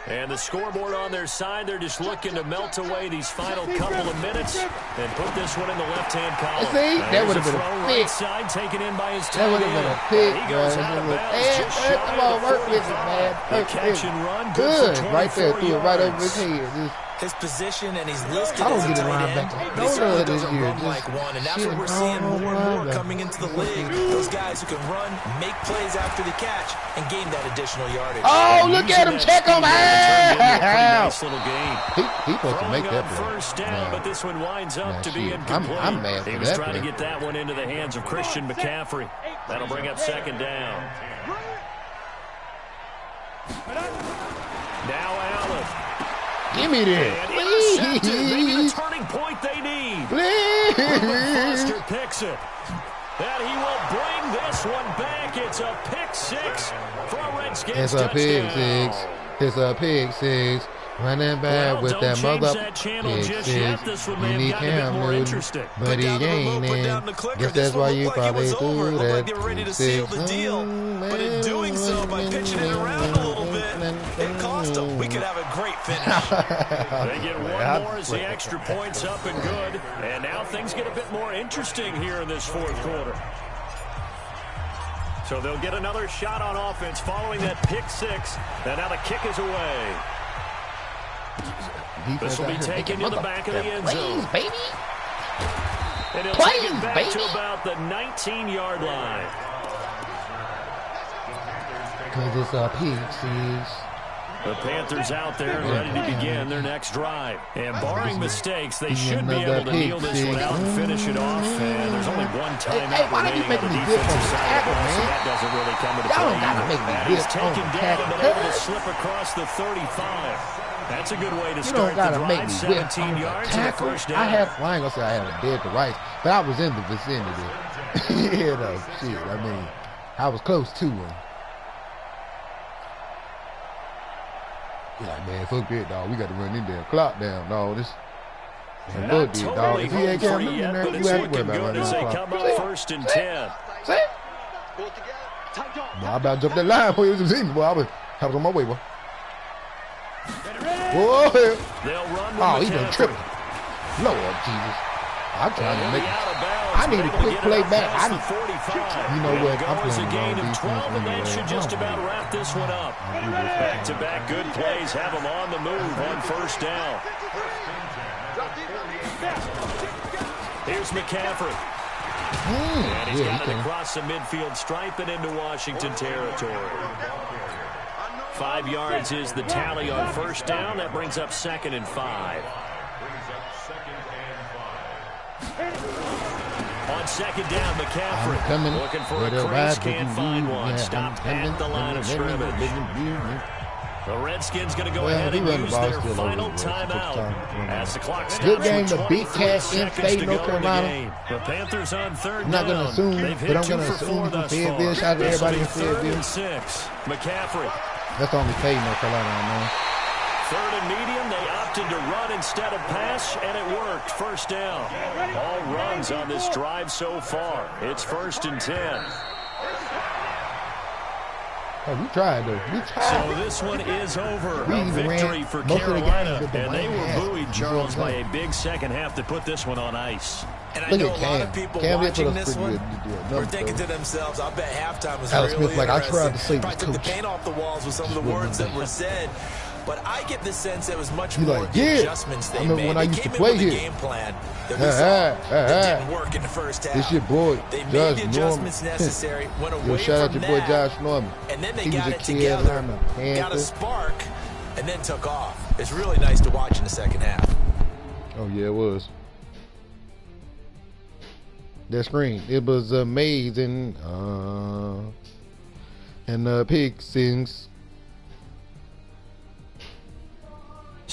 And the scoreboard on their side, they're just looking to melt away these final couple of minutes and put this one in the left-hand column. See, that would have been a pick. Right side, taken in by his that would have been a pick, he goes out of bounds. Come on, work with it, man. The catch and run, good. Right there, threw it right over yards. his head. His position, and he's listed I don't as a get a tight end, linebacker. but he certainly this doesn't year. run like one, and that's what we're seeing more and more coming into the league. Those guys who can run, make plays after the catch, and gain that additional yardage. Oh, look at him. Check him out. Nice little game. He supposed to make that play. First down, but this one winds up to be incomplete. I'm mad for he was that trying play. to get that one into the hands of Christian McCaffrey. That'll bring up second down. Now Allen. Give me that. Maybe the turning point they need. Foster picks it. And he will bring this one back. It's a pick six for a Redskins touchdown. It's a pick six. Running back with that mother that channel pick just six. yet. This one may You need have gotten a Cam bit more Newton, interesting. but he ain't in. Guess that's why you probably do that. They were ready to seal the deal, but in doing so, by pitching it around a little bit, it cost them. We could have a great finish. They get one more as the extra point's up and good, and now things get a bit more interesting here in this fourth quarter. So they'll get another shot on offense following that pick six, and now the kick is away. This will be taken to the back of the end zone. Baby. And he'll take it back to about the 19-yard line. Because it's a pick six. The Panthers out there ready to begin their next drive. And barring mistakes, they should be able to kneel this one out and finish it off. And there's only one timeout remaining on the defensive side of the ball, so that doesn't really come into play either. That is taken down, but able to slip across the 35. That's a good way to start the drive. 17 yards and a first down. I ain't gonna say I had a dead to rights, but I was in the vicinity. You know, shit. I mean, I was close to him. You're like, man, fuck that, dog. We got to run in there. Clock down, dog. This. Not totally if he ain't home free yet, but it's looking good as they come up first and 10. See? I about to jump that line for you. Boy, I was on my way, boy. Whoa. They'll run he done tripping. Lord Jesus. I'm trying to make it. I need a quick play back. You know what? I'm playing a gain wrong of 12, and that defense should just about wrap this one up. Back-to-back good plays have them on the move on first down. Here's McCaffrey. And he's got it across the midfield stripe and into Washington territory. 5 yards is the tally on first down. That brings up 2nd and 5. On 2nd down, McCaffrey looking for a crease, can't find one. Stopped at the line of scrimmage. The Redskins going to go ahead and use their final timeout as the clock stops. Good game to beat Cass in State, North Carolina. The Panthers on third I'm not going to assume, but I'm going to assume from Fayetteville. Shout out to everybody in Fayetteville. 6. McCaffrey. That's the only pay in North Carolina, I know. 3rd and medium, they opted to run instead of pass, and it worked. First down. All runs on this drive so far. It's 1st and 10. Oh, we tried, though. We tried. So this one is over. A victory for Carolina, and they were buoyed, Charles, by a big second half to put this one on ice. And I know a lot of people watching this one were thinking to themselves, I bet halftime was really interesting. I tried to save Probably took the paint off the walls with some of the words that were said. But I get the sense it was much more the adjustments they made. When I used to play here, game plan that we saw that didn't work in the first half. This your boy, they made the adjustments necessary, went away shout out from your boy that, Josh Norman. and then they got it together, got a spark, and then took off. It's really nice to watch in the second half. Oh, yeah, it was. That screen, it was amazing. And pick six.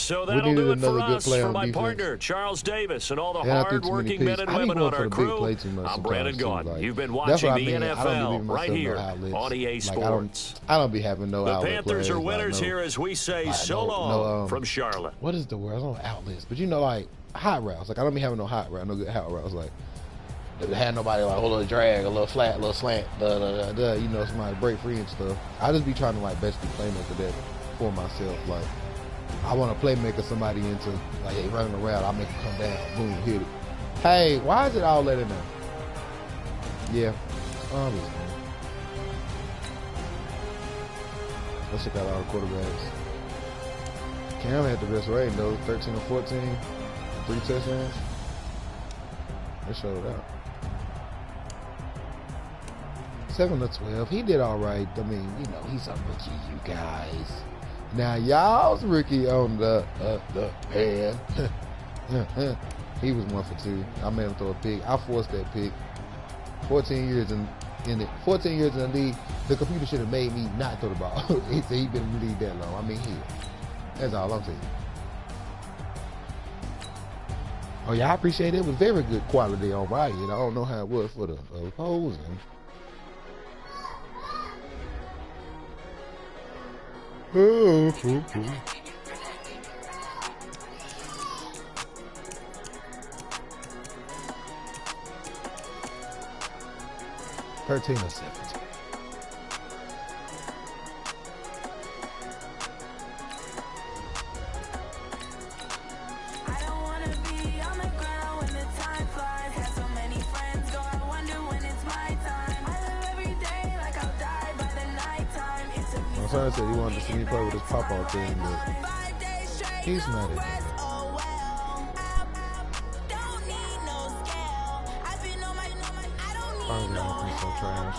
So we that'll needed do it another for good us. play For on my defense. partner, Charles Davis, and all the And I threw too many hard-working picks. men and I be women going on for our the big crew, play too much I'm sometimes, Brandon too. Gaudin. Like, You've been that's what watching I the mean. I don't be NFL giving right myself here no outlets. on EA Like, Sports. I don't be having no The outlet Panthers plays, are winners like, here as we say like, so long from Charlotte. What is the word? I don't know outlets, but you know, like hot routes. Like I don't be having no hot route, no good hot routes. Like they had nobody like hold a drag, a little flat, a little slant, you know, somebody break free and stuff. I just be trying to like basically playmaker that for myself. Like I want to playmaker somebody into like hey, running around. I make him come down, boom, hit it. Hey, why is it all letting now? Yeah, obviously. Let's check out all the quarterbacks. Cam had the best rating though, 13 or 14, 3 touchdowns. They showed out. 7 or 12. He did all right. I mean, you know, he's a rookie, you guys. Now y'all's rookie on the pan. He was 1 for 2. I made him throw a pick. I forced that pick. 14 years in it. 14 years in the league. The computer should have made me not throw the ball. He said he been in the league that long. I mean, that's all I'm saying. Oh yeah, I appreciate it. It was very good quality on my end. I don't know how it was for the opposing. Oh, 13 or 17. My son said he wanted to see me play with his pop-out thing, but he's not it. Oh, God, he's so trash.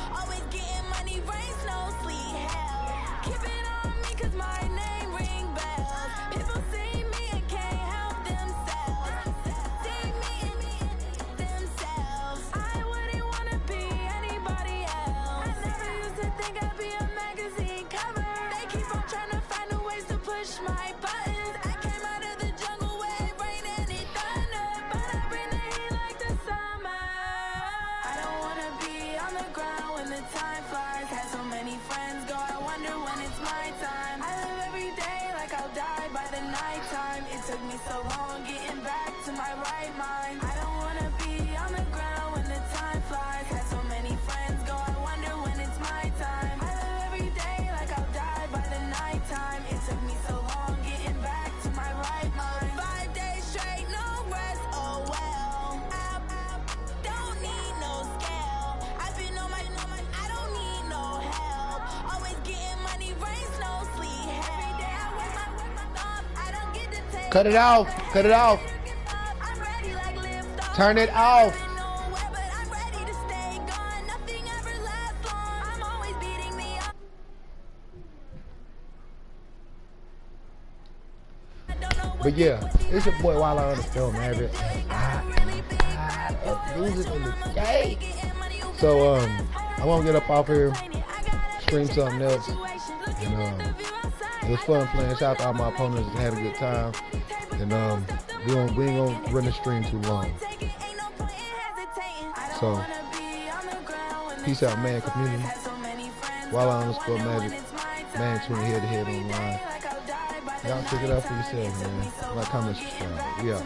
Cut it off. Cut it off. Turn it off. But yeah, it's your boy Wild on the Film Maverick. I'm tired of losing in this game. So I want to get up off here, stream something else, and it was fun playing. Shout out to all my opponents that had a good time. And we ain't gonna run the stream too long. So peace out, man, community. Wild_Magic, Madden20 head-to-head online. Y'all check it out for yourself, man. Like, comment, subscribe. We out.